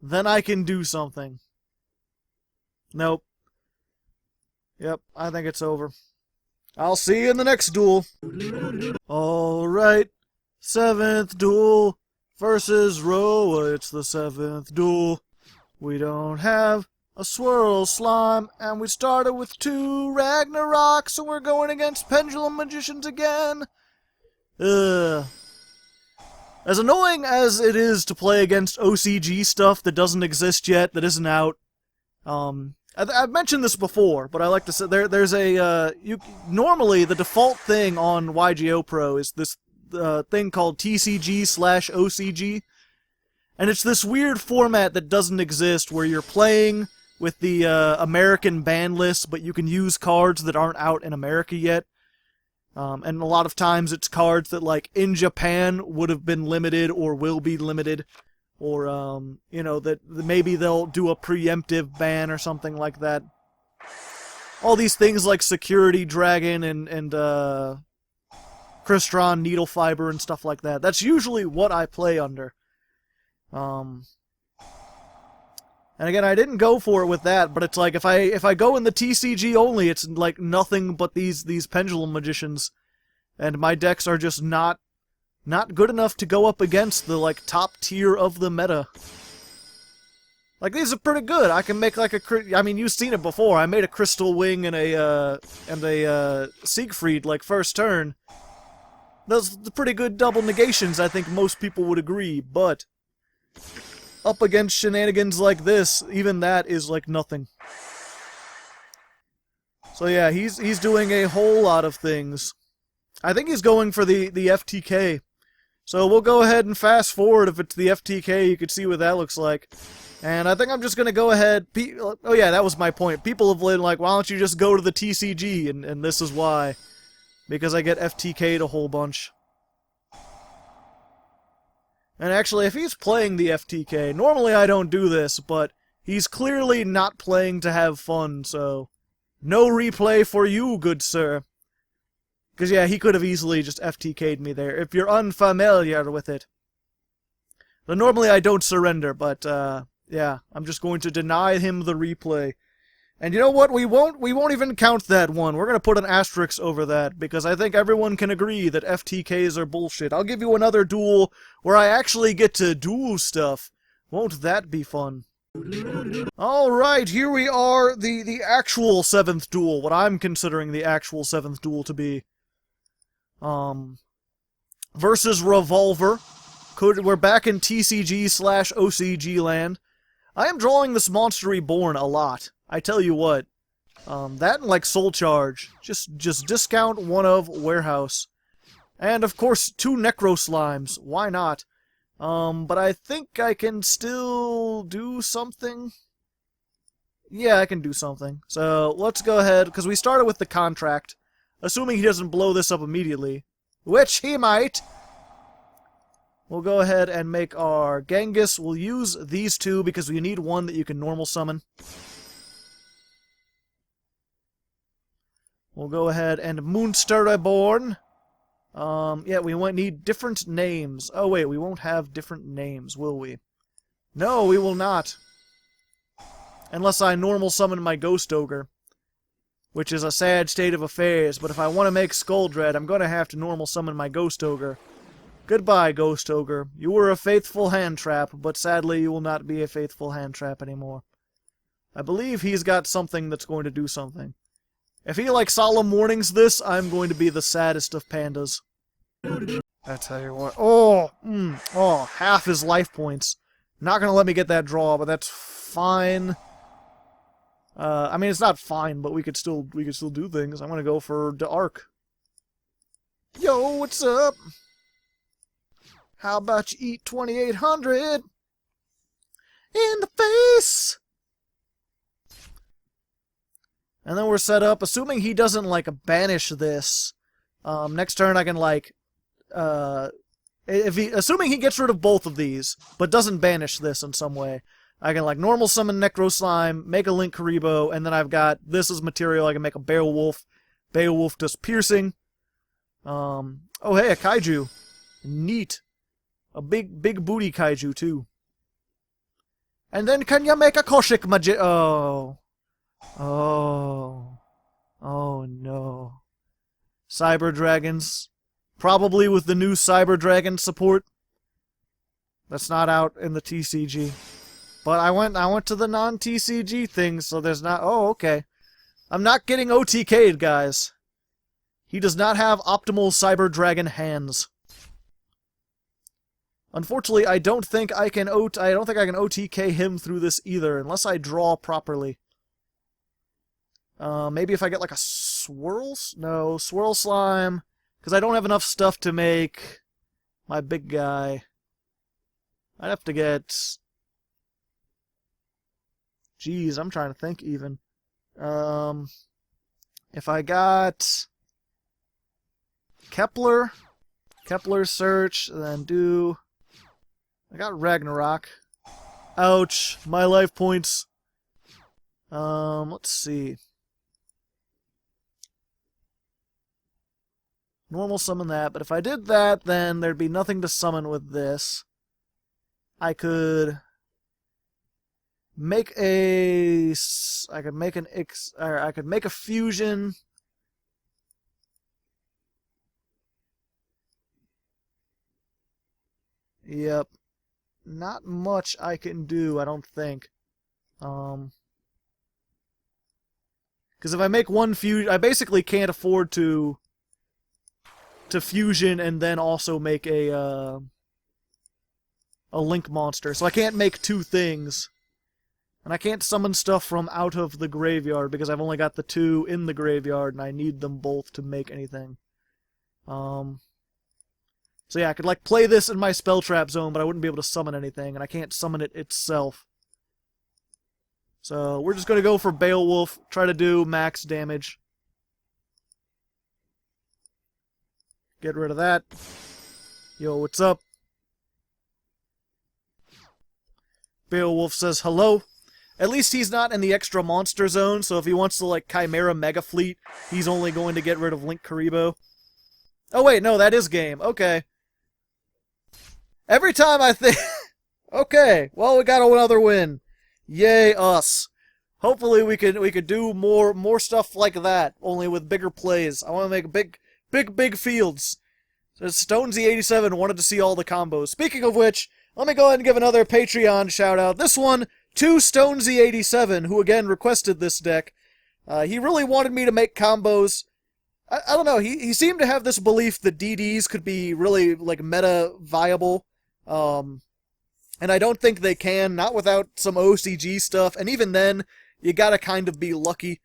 then I can do something. Nope. Yep, I think it's over. I'll see you in the next duel. Alright. 7th duel versus Rocha. It's the 7th duel. We don't have a Swirl Slime, and we started with 2 Ragnarok, so we're going against Pendulum Magicians again. Ugh. As annoying as it is to play against OCG stuff that doesn't exist yet, that isn't out, I've mentioned this before, but I like to say there's a normally the default thing on YGOPro is this thing called TCG/OCG, and it's this weird format that doesn't exist where you're playing with the American ban list, but you can use cards that aren't out in America yet. And a lot of times it's cards that, like, in Japan would have been limited or will be limited. Or, you know, that maybe they'll do a preemptive ban or something like that. All these things like Security Dragon and Crystron Needle Fiber and stuff like that. That's usually what I play under. And again, I didn't go for it with that, but it's like if I go in the TCG only, it's like nothing but these Pendulum Magicians, and my decks are just not good enough to go up against the like top tier of the meta. Like, these are pretty good. I can make like I mean, you've seen it before. I made a Crystal Wing and a Siegfried like first turn. Those are pretty good double negations. I think most people would agree, but up against shenanigans like this, even that is like nothing. So yeah, he's doing a whole lot of things. I think he's going for the FTK. So we'll go ahead and fast forward. If it's the FTK, you can see what that looks like. And I think I'm just going to go ahead... Oh yeah, that was my point. People have been like, why don't you just go to the TCG? And this is why. Because I get FTK'd a whole bunch. And actually, if he's playing the FTK, normally I don't do this, but he's clearly not playing to have fun, so no replay for you, good sir. Because yeah, he could have easily just FTK'd me there, if you're unfamiliar with it. But normally I don't surrender, but yeah, I'm just going to deny him the replay. And you know what? We won't even count that one. We're going to put an asterisk over that, because I think everyone can agree that FTKs are bullshit. I'll give you another duel where I actually get to do stuff. Won't that be fun? Alright, here we are, the actual 7th duel, what I'm considering the actual 7th duel to be. Versus Revolver. We're back in TCG/OCG land. I am drawing this Monster Reborn a lot. I tell you what, that and like Soul Charge, just discount one of Warehouse. And of course, 2 Necro Slimes, why not? But I think I can still do something. Yeah, I can do something. So, let's go ahead, because we started with the contract. Assuming he doesn't blow this up immediately. which he might. We'll go ahead and make our Genghis. We'll use these two because we need one that you can normal summon. We'll go ahead and Moonster Reborn. Yeah, we might need different names. Oh wait, we won't have different names, will we? No, we will not. Unless I normal summon my Ghost Ogre. Which is a sad state of affairs, but if I want to make Skull Dread, I'm going to have to normal summon my Ghost Ogre. Goodbye, Ghost Ogre. You were a faithful hand trap, but sadly you will not be a faithful hand trap anymore. I believe he's got something that's going to do something. If he, like, Solemn Warnings this, I'm going to be the saddest of pandas. I tell you what. Oh, half his life points. Not going to let me get that draw, but that's fine. I mean, it's not fine, but we could still do things. I'm gonna go for the Arc. Yo, what's up? How about you eat 2800 in the face? And then we're set up. Assuming he doesn't like banish this, next turn I can like, assuming he gets rid of both of these, but doesn't banish this in some way. I can, like, normal summon Necro Slime, make a Link Karibo, and then I've got, this is material, I can make a Beowulf. Beowulf does piercing. Oh, hey, a Kaiju. Neat. A big booty Kaiju, too. And then can you make a Koshik Magi- Oh. Oh. Oh, no. Cyber Dragons. Probably with the new Cyber Dragon support. That's not out in the TCG. But I went to the non-TCG thing, so there's not... Oh, okay. I'm not getting OTK'd, guys. He does not have optimal Cyber Dragon hands. Unfortunately, I don't think I can OTK him through this either, unless I draw properly. Maybe if I get like a Swirl Slime, because I don't have enough stuff to make my big guy. I'd have to get... Jeez, I'm trying to think even. If I got Kepler Search, then do... I got Ragnarok. Ouch, my life points. Let's see. Normal summon that, but if I did that, then there'd be nothing to summon with this. I could make a... I could make a fusion. Yep. Not much I can do, I don't think. Because if I make one fusion, I basically can't afford to fusion and then also make a Link monster. So I can't make two things. And I can't summon stuff from out of the graveyard because I've only got the two in the graveyard and I need them both to make anything. So yeah, I could like play this in my spell trap zone, but I wouldn't be able to summon anything, and I can't summon it itself. So we're just going to go for Beowulf, try to do max damage. Get rid of that. Yo, what's up? Beowulf says hello. At least he's not in the extra monster zone, so if he wants to like Chimera Mega Fleet, he's only going to get rid of Link Karibo. Oh wait, no, that is game. Okay. Every time I think... Okay, well, we got another win. Yay, us. Hopefully we could do more stuff like that, only with bigger plays. I want to make big fields. Stonesy87 wanted to see all the combos. Speaking of which, let me go ahead and give another Patreon shout-out. This one to Stonesy87, who again requested this deck. He really wanted me to make combos. I don't know, he seemed to have this belief that DDs could be really, like, meta viable. And I don't think they can, not without some OCG stuff, and even then, you gotta kind of be lucky.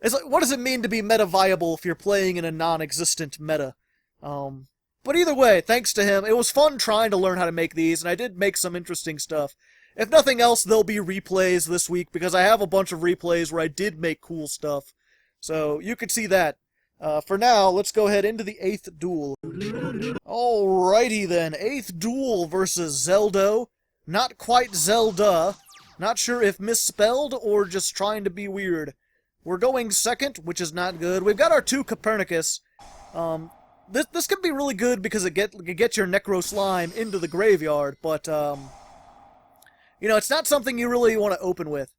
It's like, what does it mean to be meta viable if you're playing in a non-existent meta? But either way, thanks to him, it was fun trying to learn how to make these, and I did make some interesting stuff. If nothing else, there'll be replays this week, because I have a bunch of replays where I did make cool stuff. So, you could see that. For now, let's go ahead into the 8th duel. Alrighty then, 8th duel versus Zeldo. Not quite Zelda. Not sure if misspelled or just trying to be weird. We're going second, which is not good. We've got our 2 Copernicus. This can be really good because it gets your Necro Slime into the graveyard, but, you know, it's not something you really want to open with.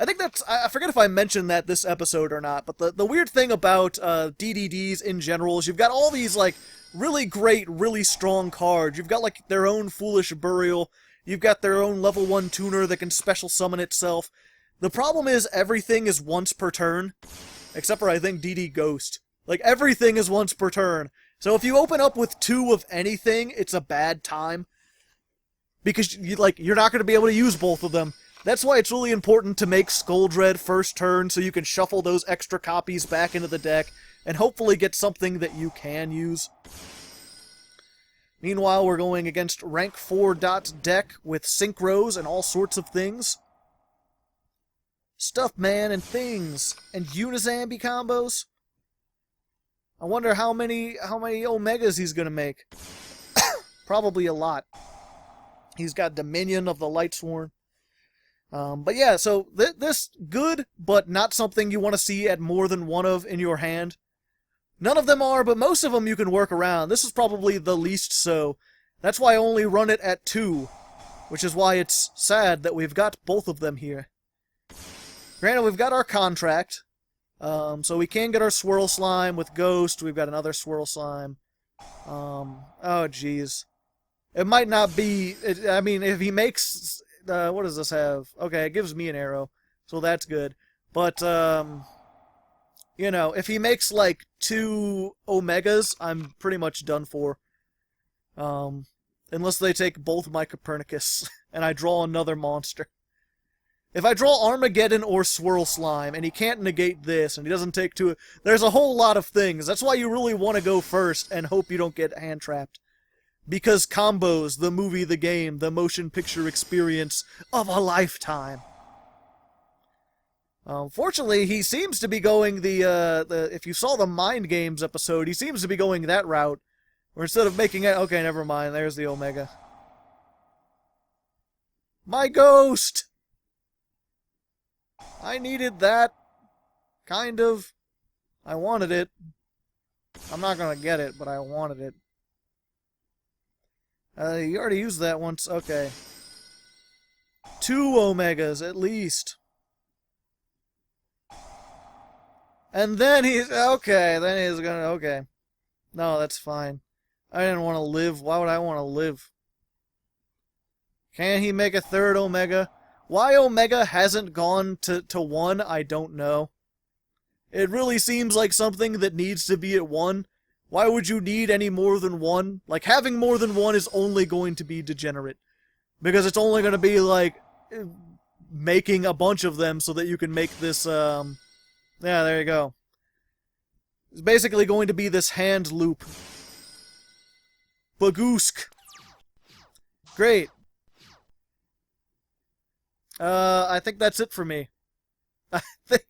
I think I forget if I mentioned that this episode or not, but the weird thing about DDDs in general is you've got all these, like, really great, really strong cards. You've got, like, their own Foolish Burial. You've got their own level 1 tuner that can special summon itself. The problem is everything is once per turn, except for, I think, DD Ghost. Like, everything is once per turn. So if you open up with 2 of anything, it's a bad time. Because, you're not going to be able to use both of them. That's why it's really important to make Scoldred first turn so you can shuffle those extra copies back into the deck and hopefully get something that you can use. Meanwhile, we're going against rank 4 deck with Synchros and all sorts of things. Stuff Man and things and Unizambi combos. I wonder how many Omegas he's gonna make. Probably a lot. He's got Dominion of the Lightsworn. But yeah, so this good, but not something you want to see at more than one of in your hand. None of them are, but most of them you can work around. This is probably the least so. That's why I only run it at 2, which is why it's sad that we've got both of them here. Granted, we've got our contract, so we can get our Swirl Slime with Ghost. We've got another Swirl Slime. Oh, jeez. It might not be... I mean, if he makes... what does this have? Okay, it gives me an arrow, so that's good. But, you know, if he makes, like, 2 Omegas, I'm pretty much done for. Unless they take both my Copernicus, and I draw another monster. If I draw Armageddon or Swirl Slime, and he can't negate this, and he doesn't take 2... There's a whole lot of things. That's why you really want to go first, and hope you don't get hand-trapped. Because combos, the movie, the game, the motion picture experience of a lifetime. Fortunately, he seems to be going if you saw the Mind Games episode, he seems to be going that route. Where instead of making it... Okay, never mind, there's the Omega. My Ghost! I needed that. Kind of. I wanted it. I'm not gonna get it, but I wanted it. You already used that once. Okay. 2 Omegas, at least. And then he's... Okay, then he's gonna... Okay. No, that's fine. I didn't want to live. Why would I want to live? Can he make a 3rd Omega? Why Omega hasn't gone to 1, I don't know. It really seems like something that needs to be at 1. Why would you need any more than 1? Like, having more than 1 is only going to be degenerate. Because it's only going to be, like, making a bunch of them so that you can make this, Yeah, there you go. It's basically going to be this hand loop. Bagoosk. Great. I think that's it for me. I think,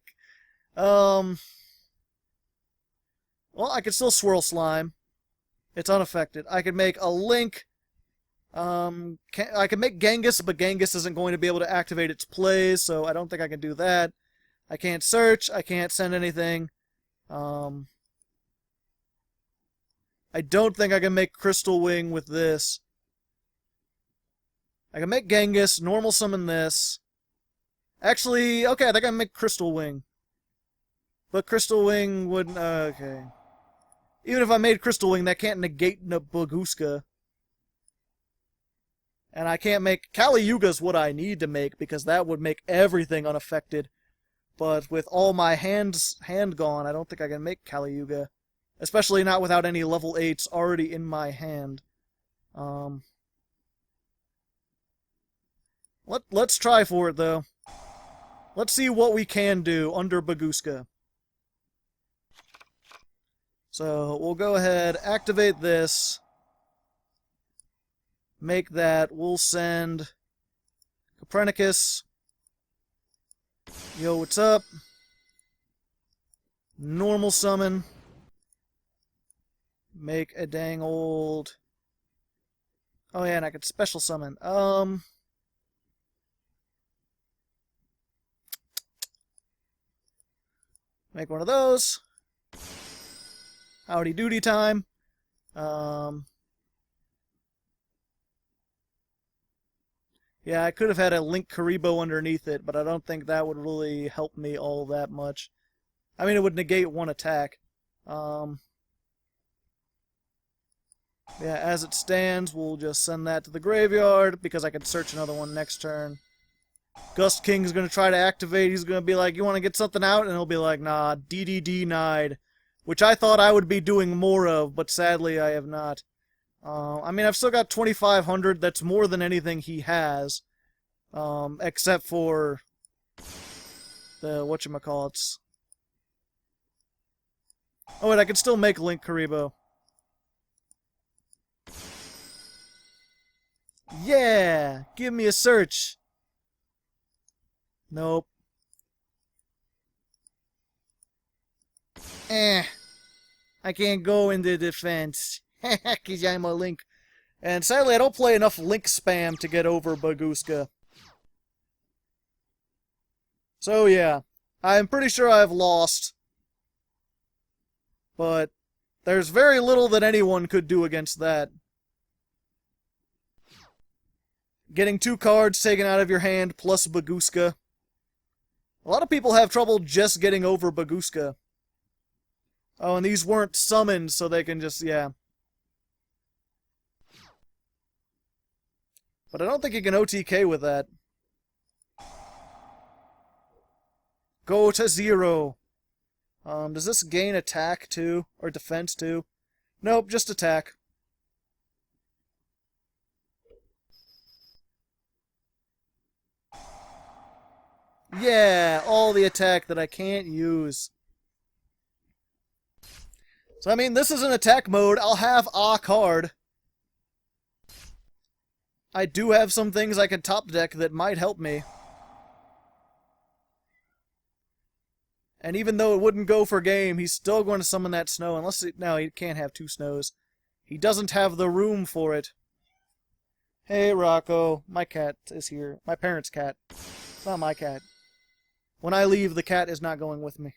well, I can still Swirl Slime. It's unaffected. I can make a Link. I can make Genghis, but Genghis isn't going to be able to activate its plays, so I don't think I can do that. I can't search. I can't send anything. I don't think I can make Crystal Wing with this. I can make Genghis, normal summon this. Actually, okay, I think I can make Crystal Wing. But Crystal Wing wouldn't... okay. Even if I made Crystal Wing, that can't negate Bagooska. And I can't make... Kali Yuga's what I need to make, because that would make everything unaffected. But with all my hand gone, I don't think I can make Kali Yuga. Especially not without any level 8s already in my hand. Let's try for it, though. Let's see what we can do under Bagooska. So, we'll go ahead, activate this. Make that. We'll send Copernicus. Yo, what's up? Normal summon. make a dang old... Oh yeah, and I could special summon. Make one of those. Howdy doody time. Yeah, I could have had a Link Karibo underneath it, but I don't think that would really help me all that much. I mean, it would negate one attack. Yeah, as it stands, we'll just send that to the graveyard, because I could search another one next turn. Gust King's going to try to activate. He's going to be like, you want to get something out? And he'll be like, nah, DDD denied. Which I thought I would be doing more of, but sadly I have not. I mean, I've still got 2,500. That's more than anything he has. Except for the whatchamacallits. Oh, wait, I can still make Link Karibo. Yeah! Give me a search! Nope. I can't go into defense. Because I'm a Link. And sadly, I don't play enough Link spam to get over Baguska. So yeah, I'm pretty sure I've lost. But there's very little that anyone could do against that. Getting 2 cards taken out of your hand plus Baguska. A lot of people have trouble just getting over Baguska. Oh, and these weren't summoned, so they can just, yeah. But I don't think you can OTK with that. Go to 0. Does this gain attack too? Or defense too? Nope, just attack. Yeah, all the attack that I can't use. So, I mean, this is an attack mode. I'll have a card. I do have some things I can top deck that might help me. And even though it wouldn't go for game, he's still going to summon that snow. Unless no, he can't have 2 snows. He doesn't have the room for it. Hey, Rocco. My cat is here. My parents' cat. It's not my cat. When I leave, the cat is not going with me.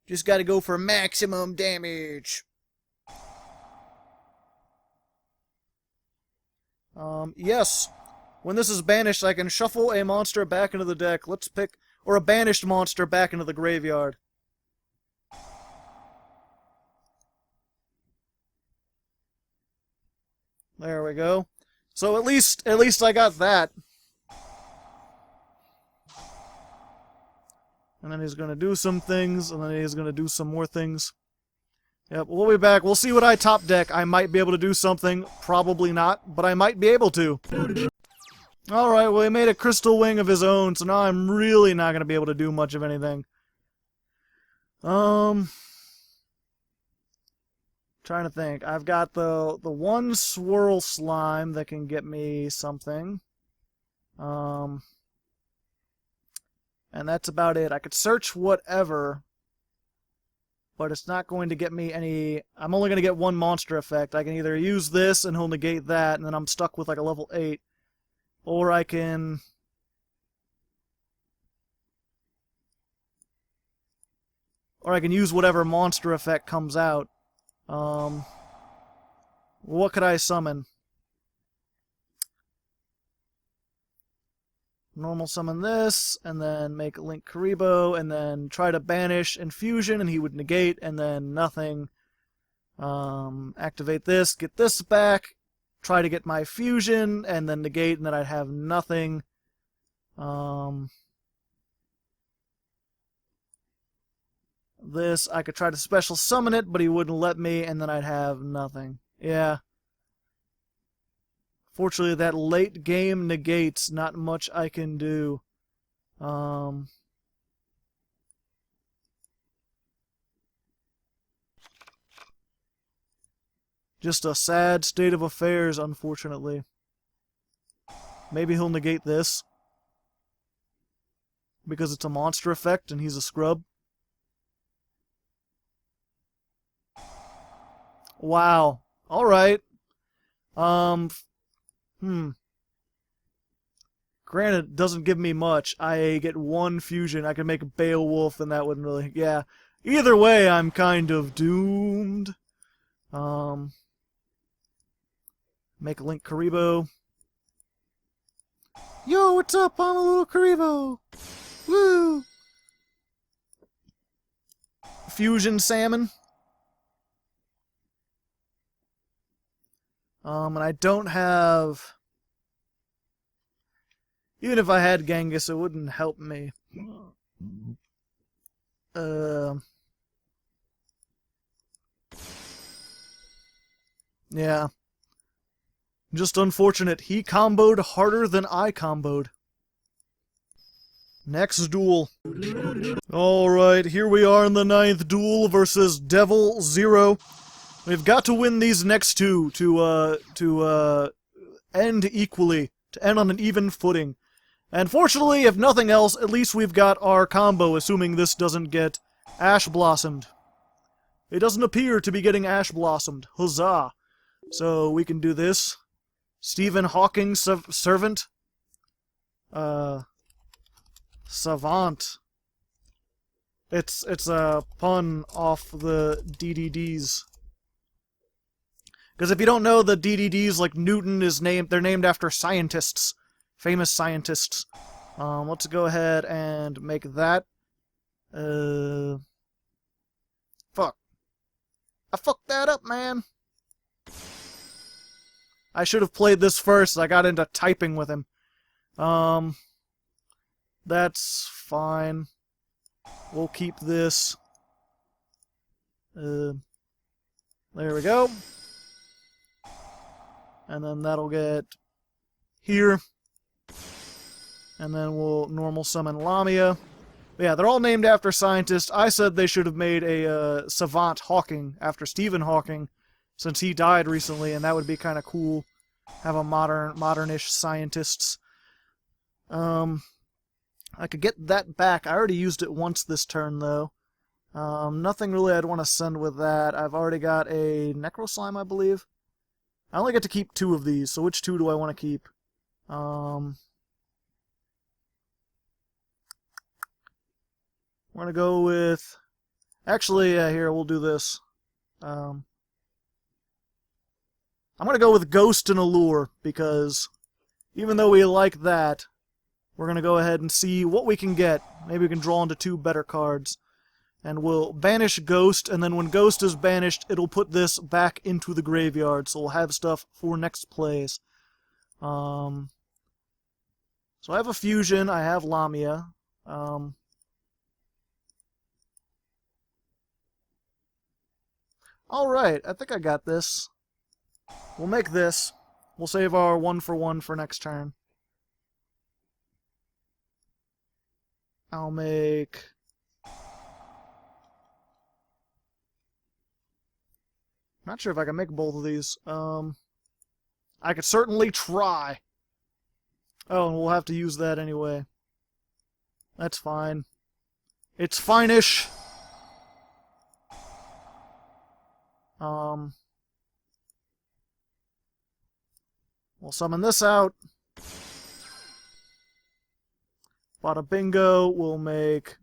Just gotta go for maximum damage. Yes. When this is banished, I can shuffle a monster back into the deck. Let's pick... Or a banished monster back into the graveyard. There we go. So at least I got that. And then he's going to do some things, and then he's going to do some more things. Yep, we'll be back. We'll see what I top deck. I might be able to do something. Probably not, but I might be able to. Alright, well, he made a crystal wing of his own, so now I'm really not going to be able to do much of anything. Trying to think. I've got the one swirl slime that can get me something. And that's about it. I could search whatever, but it's not going to get me any... I'm only going to get one monster effect. I can either use this and he'll negate that, and then I'm stuck with like a level 8. Or I can... use whatever monster effect comes out. What could I summon? Normal summon this, and then make Link Karibo, and then try to banish Infusion, and he would negate, and then nothing. Activate this, get this back, try to get my Fusion, and then negate, and then I'd have nothing. This, I could try to special summon it, but he wouldn't let me, and then I'd have nothing. Yeah. Fortunately, that late game negates, not much I can do. Just a sad state of affairs, unfortunately. Maybe he'll negate this. Because it's a monster effect and he's a scrub. Wow. Alright. Granted, it doesn't give me much. I get one fusion. I can make Beowulf, and that wouldn't really... Yeah. Either way, I'm kind of doomed. Make a Link Karibo. Yo, what's up? I'm a little Karibo. Woo! Fusion Salmon. And I don't have... Even if I had Genghis, it wouldn't help me. Yeah. Just unfortunate. He comboed harder than I comboed. Next duel. Alright, here we are in the 9th duel versus Devil Zero. We've got to win these next two to end equally, to end on an even footing. And fortunately, if nothing else, at least we've got our combo, assuming this doesn't get Ash Blossomed. It doesn't appear to be getting Ash Blossomed. Huzzah! So we can do this. Stephen Hawking Servant. Savant. It's a pun off the DDDs. Because if you don't know, the DDDs, like Newton is they're named after scientists. Famous scientists. Let's go ahead and make that. Fuck. I fucked that up, man. I should have played this first. I got into typing with him. That's fine. We'll keep this. There we go. And then that'll get here. And then we'll normal summon Lamia. But yeah, they're all named after scientists. I said they should have made a Savant Hawking after Stephen Hawking, since he died recently, and that would be kind of cool. Have a modernish scientists. I could get that back. I already used it once this turn, though. Nothing really I'd want to send with that. I've already got a Necro Slime, I believe. I only get to keep 2 of these, so which 2 do I want to keep? We're going to go with... Actually, here, we'll do this. I'm going to go with Ghost and Allure, because even though we like that, we're going to go ahead and see what we can get. Maybe we can draw into 2 better cards. And we'll banish Ghost, and then when Ghost is banished, it'll put this back into the graveyard, so we'll have stuff for next plays. So I have a Fusion, I have Lamia. Alright, I think I got this. We'll make this. We'll save our 1-for-1 for next turn. I'll make... Not sure if I can make both of these. I could certainly try. Oh, and we'll have to use that anyway. That's fine. It's fine-ish. We'll summon this out. Bada bingo, we'll make...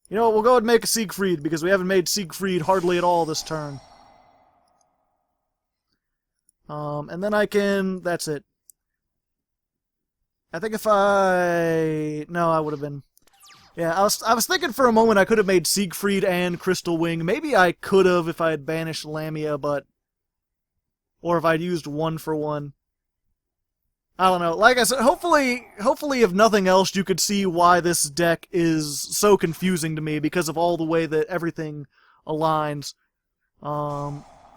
You know what, we'll go ahead and make a Siegfried, because we haven't made Siegfried hardly at all this turn. And then I can... That's it. I think if I... No, I would have been... Yeah, I was thinking for a moment I could have made Siegfried and Crystal Wing. Maybe I could have if I had banished Lamia, but... Or if I'd used 1-for-1. I don't know. Like I said, hopefully, if nothing else, you could see why this deck is so confusing to me because of all the way that everything aligns.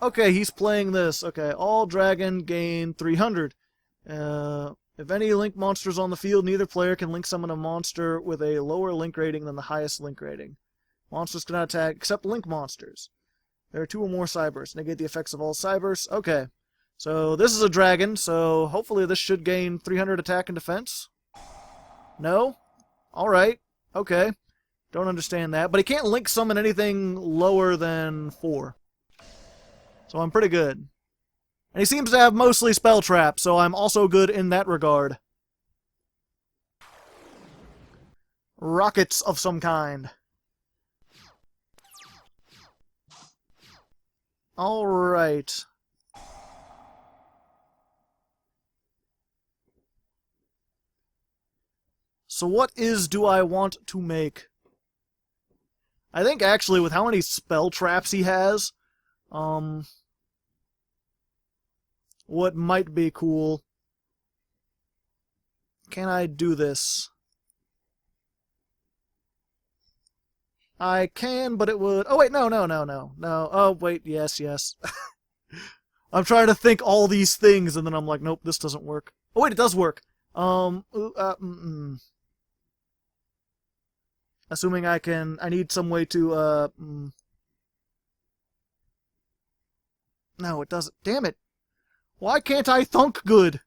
Okay, he's playing this. Okay, all dragon gain 300. If any link monsters on the field, neither player can link summon a monster with a lower link rating than the highest link rating. Monsters cannot attack except link monsters. There are 2 or more Cybers. Negate the effects of all Cybers. Okay. So this is a dragon, so hopefully this should gain 300 attack and defense. No? Alright. Okay. Don't understand that. But he can't link summon anything lower than 4. So I'm pretty good. And he seems to have mostly spell traps, so I'm also good in that regard. Rockets of some kind. Alright. So what do I want to make? I think actually with how many spell traps he has, what might be cool. Can I do this? I can, but it would... Oh, wait, no. Oh, wait, yes. I'm trying to think all these things, and then I'm like, nope, this doesn't work. Oh, wait, it does work. Assuming I need some way to, No, it doesn't. Damn it. Why can't I thunk good?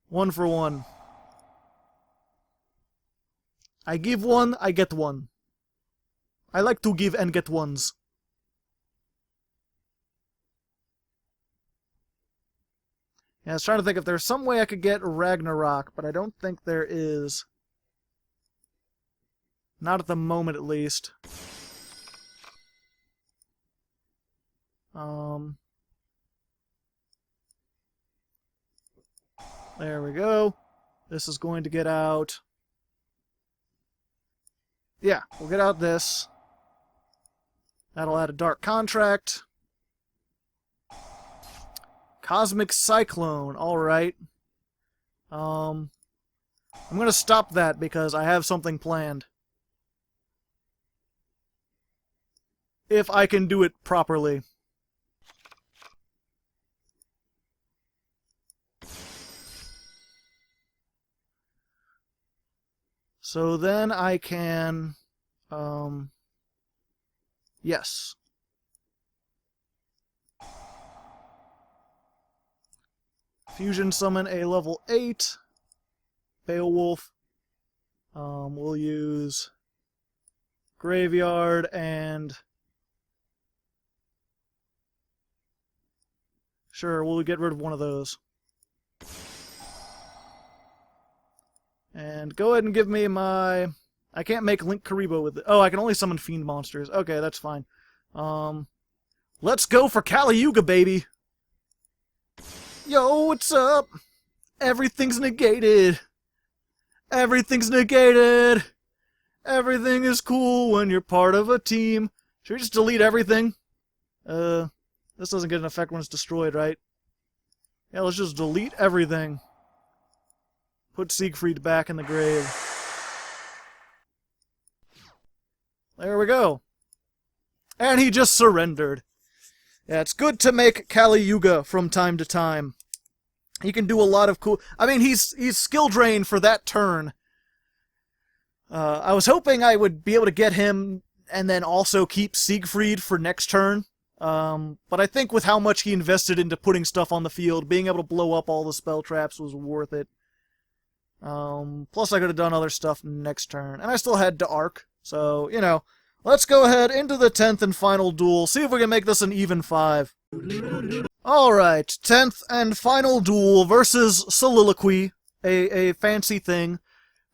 1 for 1. I give 1, I get 1. I like to give and get ones. Yeah, I was trying to think if there's some way I could get Ragnarok, but I don't think there is. Not at the moment, at least. There we go. This is going to get out. Yeah, we'll get out this. That'll add a Dark Contract. Cosmic Cyclone, alright. I'm gonna stop that because I have something planned. If I can do it properly. So then I can, yes. Fusion summon a level 8 Beowulf. We'll use Graveyard and... Sure, we'll get rid of one of those. And go ahead and give me my... I can't make Link Karibo with it. Oh, I can only summon Fiend monsters. Okay, that's fine. Let's go for Kali Yuga, baby! Yo, what's up? Everything's negated. Everything's negated. Everything is cool when you're part of a team. Should we just delete everything? This doesn't get an effect when it's destroyed, right? Yeah, let's just delete everything. Put Siegfried back in the grave. There we go. And he just surrendered. Yeah, it's good to make Kali Yuga from time to time. He can do a lot of cool... I mean, he's skill drained for that turn. I was hoping I would be able to get him and then also keep Siegfried for next turn. But I think with how much he invested into putting stuff on the field, being able to blow up all the spell traps was worth it. Plus I could have done other stuff next turn. And I still had to arc. So, you know, let's go ahead into the 10th and final duel. See if we can make this an even 5. Alright, 10th and final duel versus Soliloquy. A fancy thing.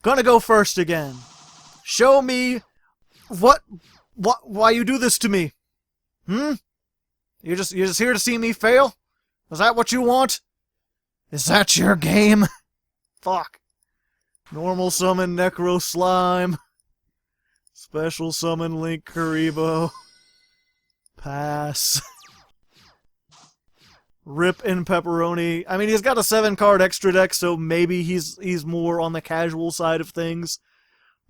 Gonna go first again. Show me why you do this to me. You're just here to see me fail? Is that what you want? Is that your game? Fuck. Normal summon Necro Slime. Special summon Link Karibo. Pass. Rip in Pepperoni. I mean, he's got a 7-card extra deck, so maybe he's more on the casual side of things.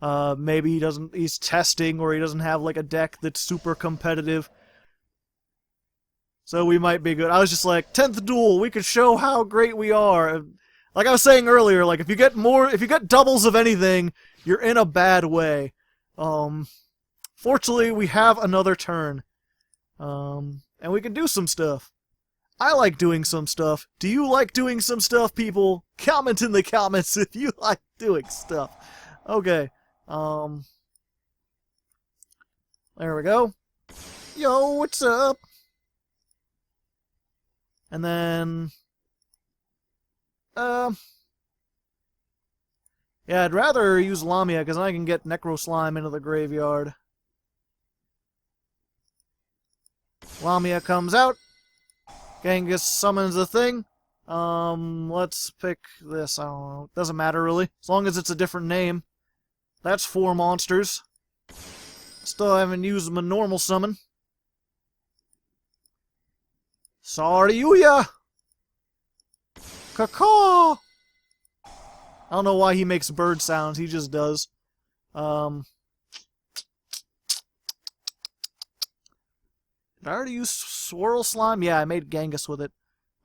Maybe he's testing, or he doesn't have like a deck that's super competitive. So we might be good. I was just like, 10th duel, we could show how great we are. Like I was saying earlier, like if you get doubles of anything, you're in a bad way. Fortunately, we have another turn. And we can do some stuff. I like doing some stuff. Do you like doing some stuff, people? Comment in the comments if you like doing stuff. Okay. There we go. Yo, what's up? And then... yeah, I'd rather use Lamia, because I can get Necro Slime into the graveyard. Lamia comes out. Genghis summons the thing. Let's pick this. I don't know. Doesn't matter, really. As long as it's a different name. That's 4 monsters. Still haven't used my normal summon. Sorry, Yugioh! Caw-caw! I don't know why he makes bird sounds. He just does. Did I already use Swirl Slime? Yeah, I made Genghis with it.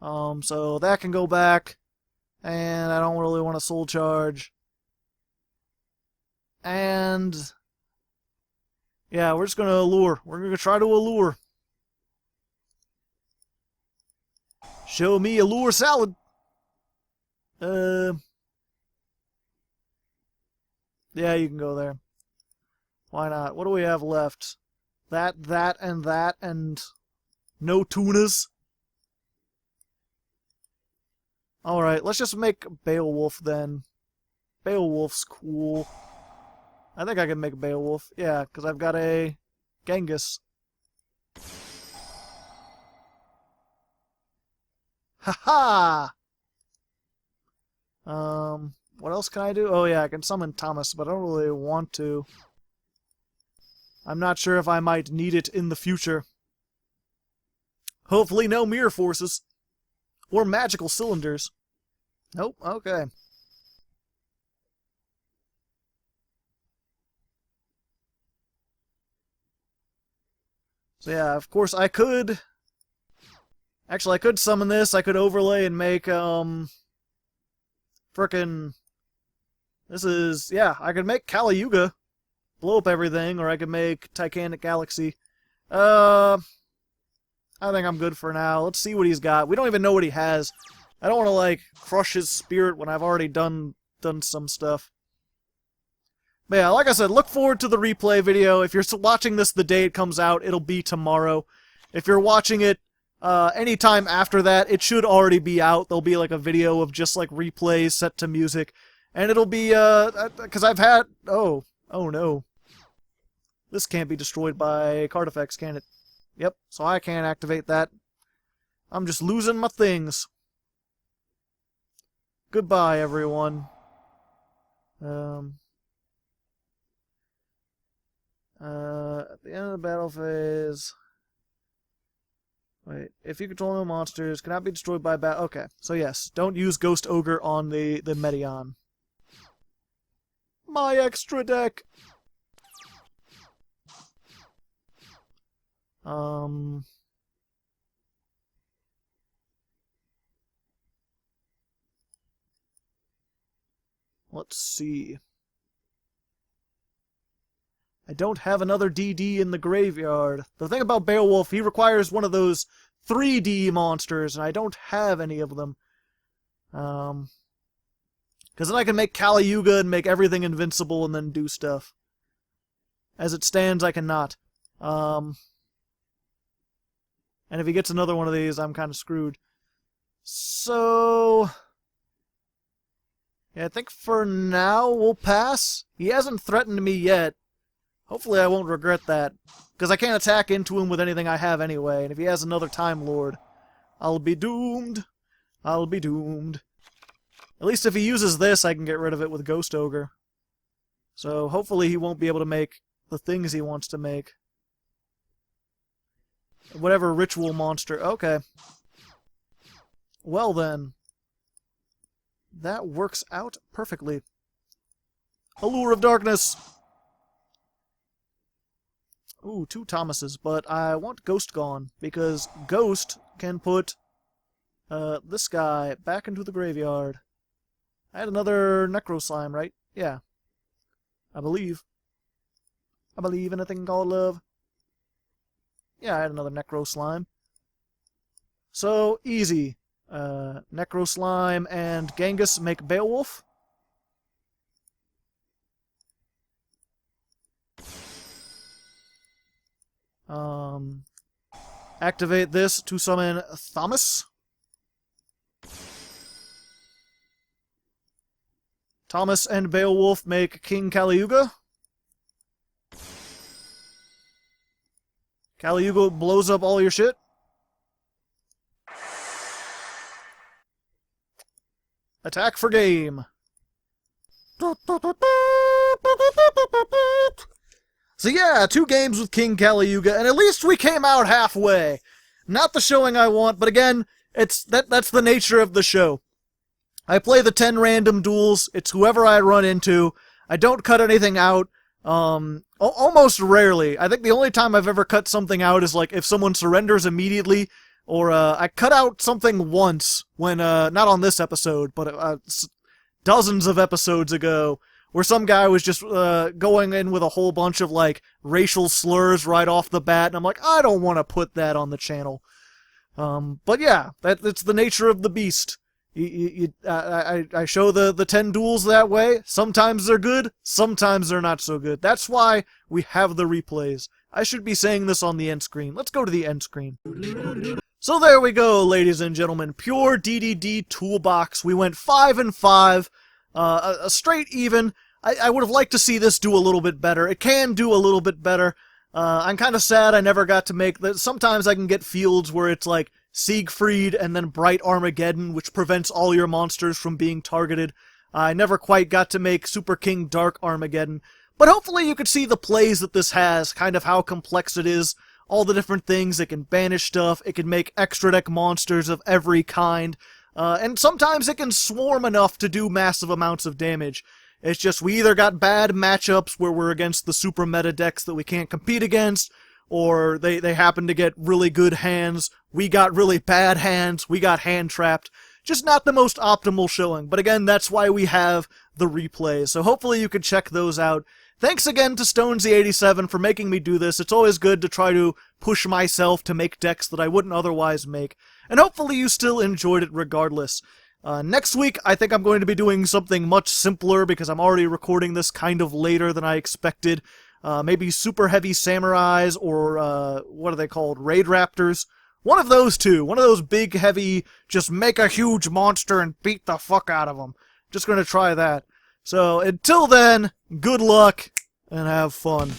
So that can go back. And I don't really want to Soul Charge. And... yeah, we're just going to allure. We're going to try to allure. Show me allure salad. Yeah, you can go there. Why not? What do we have left? That, and no tunas. Alright, let's just make Beowulf then. Beowulf's cool. I think I can make Beowulf. Yeah, because I've got a Genghis. Haha! What else can I do? Oh yeah, I can summon Thomas, but I don't really want to. I'm not sure if I might need it in the future. Hopefully no mirror forces. Or magical cylinders. Nope, okay. So yeah, of course I could... actually, I could summon this, I could overlay and make, frickin'... this is... yeah, I could make Kali Yuga. Blow up everything, or I could make Titanic Galaxy. I think I'm good for now. Let's see what he's got. We don't even know what he has. I don't want to, like, crush his spirit when I've already done some stuff. But yeah, like I said, look forward to the replay video. If you're watching this the day it comes out, it'll be tomorrow. If you're watching it anytime after that, it should already be out. There'll be, like, a video of just, like, replays set to music. And it'll be, because I've had... oh no. This can't be destroyed by card effects, can it? Yep, so I can't activate that. I'm just losing my things. Goodbye, everyone. At the end of the battle phase... wait, if you control no monsters, cannot be destroyed by bat... okay, so yes, don't use Ghost Ogre on the Medion. My extra deck! Let's see. I don't have another DD in the graveyard. The thing about Beowulf, he requires one of those 3D monsters, and I don't have any of them. Because then I can make Kali Yuga and make everything invincible and then do stuff. As it stands, I cannot. And if he gets another one of these, I'm kind of screwed. So... yeah, I think for now we'll pass. He hasn't threatened me yet. Hopefully I won't regret that. Because I can't attack into him with anything I have anyway. And if he has another Time Lord, I'll be doomed. I'll be doomed. At least if he uses this, I can get rid of it with Ghost Ogre. So hopefully he won't be able to make the things he wants to make. Whatever ritual monster. Okay. Well then. That works out perfectly. Allure of Darkness! Ooh, 2 Thomases, but I want Ghost gone, because Ghost can put this guy back into the graveyard. I had another Necro Slime, right? Yeah. I believe. I believe in a thing called love. Yeah, I had another Necro Slime. So, easy. Necro Slime and Genghis make Beowulf. Activate this to summon Thomas. Thomas and Beowulf make King Caliuga. Caliuga blows up all your shit. Attack for game. So yeah, 2 games with King Caliuga, and at least we came out halfway. Not the showing I want, but again, that's the nature of the show. I play the 10 random duels. It's whoever I run into. I don't cut anything out. Almost rarely. I think the only time I've ever cut something out is like if someone surrenders immediately, or I cut out something once when not on this episode, but dozens of episodes ago, where some guy was just going in with a whole bunch of like racial slurs right off the bat, and I'm like, I don't want to put that on the channel. But yeah, that's the nature of the beast. I show the 10 duels that way. Sometimes they're good, sometimes they're not so good. That's why we have the replays. I should be saying this on the end screen. Let's go to the end screen. So there we go, ladies and gentlemen. Pure DDD Toolbox. We went 5 and 5. A straight even. I would have liked to see this do a little bit better. It can do a little bit better. I'm kind of sad I never got to make that. Sometimes I can get fields where it's like Siegfried and then Bright Armageddon, which prevents all your monsters from being targeted. I never quite got to make Super King Dark Armageddon. But hopefully you could see the plays that this has, kind of how complex it is, all the different things. It can banish stuff, it can make extra deck monsters of every kind, and sometimes it can swarm enough to do massive amounts of damage. It's just we either got bad matchups where we're against the super meta decks that we can't compete against, or they happen to get really good hands. We got really bad hands, we got hand-trapped. Just not the most optimal showing, but again, that's why we have the replays, so hopefully you could check those out. Thanks again to Stonesy87 for making me do this. It's always good to try to push myself to make decks that I wouldn't otherwise make, and hopefully you still enjoyed it regardless. Next week, I think I'm going to be doing something much simpler because I'm already recording this kind of later than I expected. Maybe Super Heavy Samurais or, what are they called? Raid Raptors? One of those two. One of those big, heavy, just make a huge monster and beat the fuck out of them. Just gonna try that. So, until then, good luck, and have fun.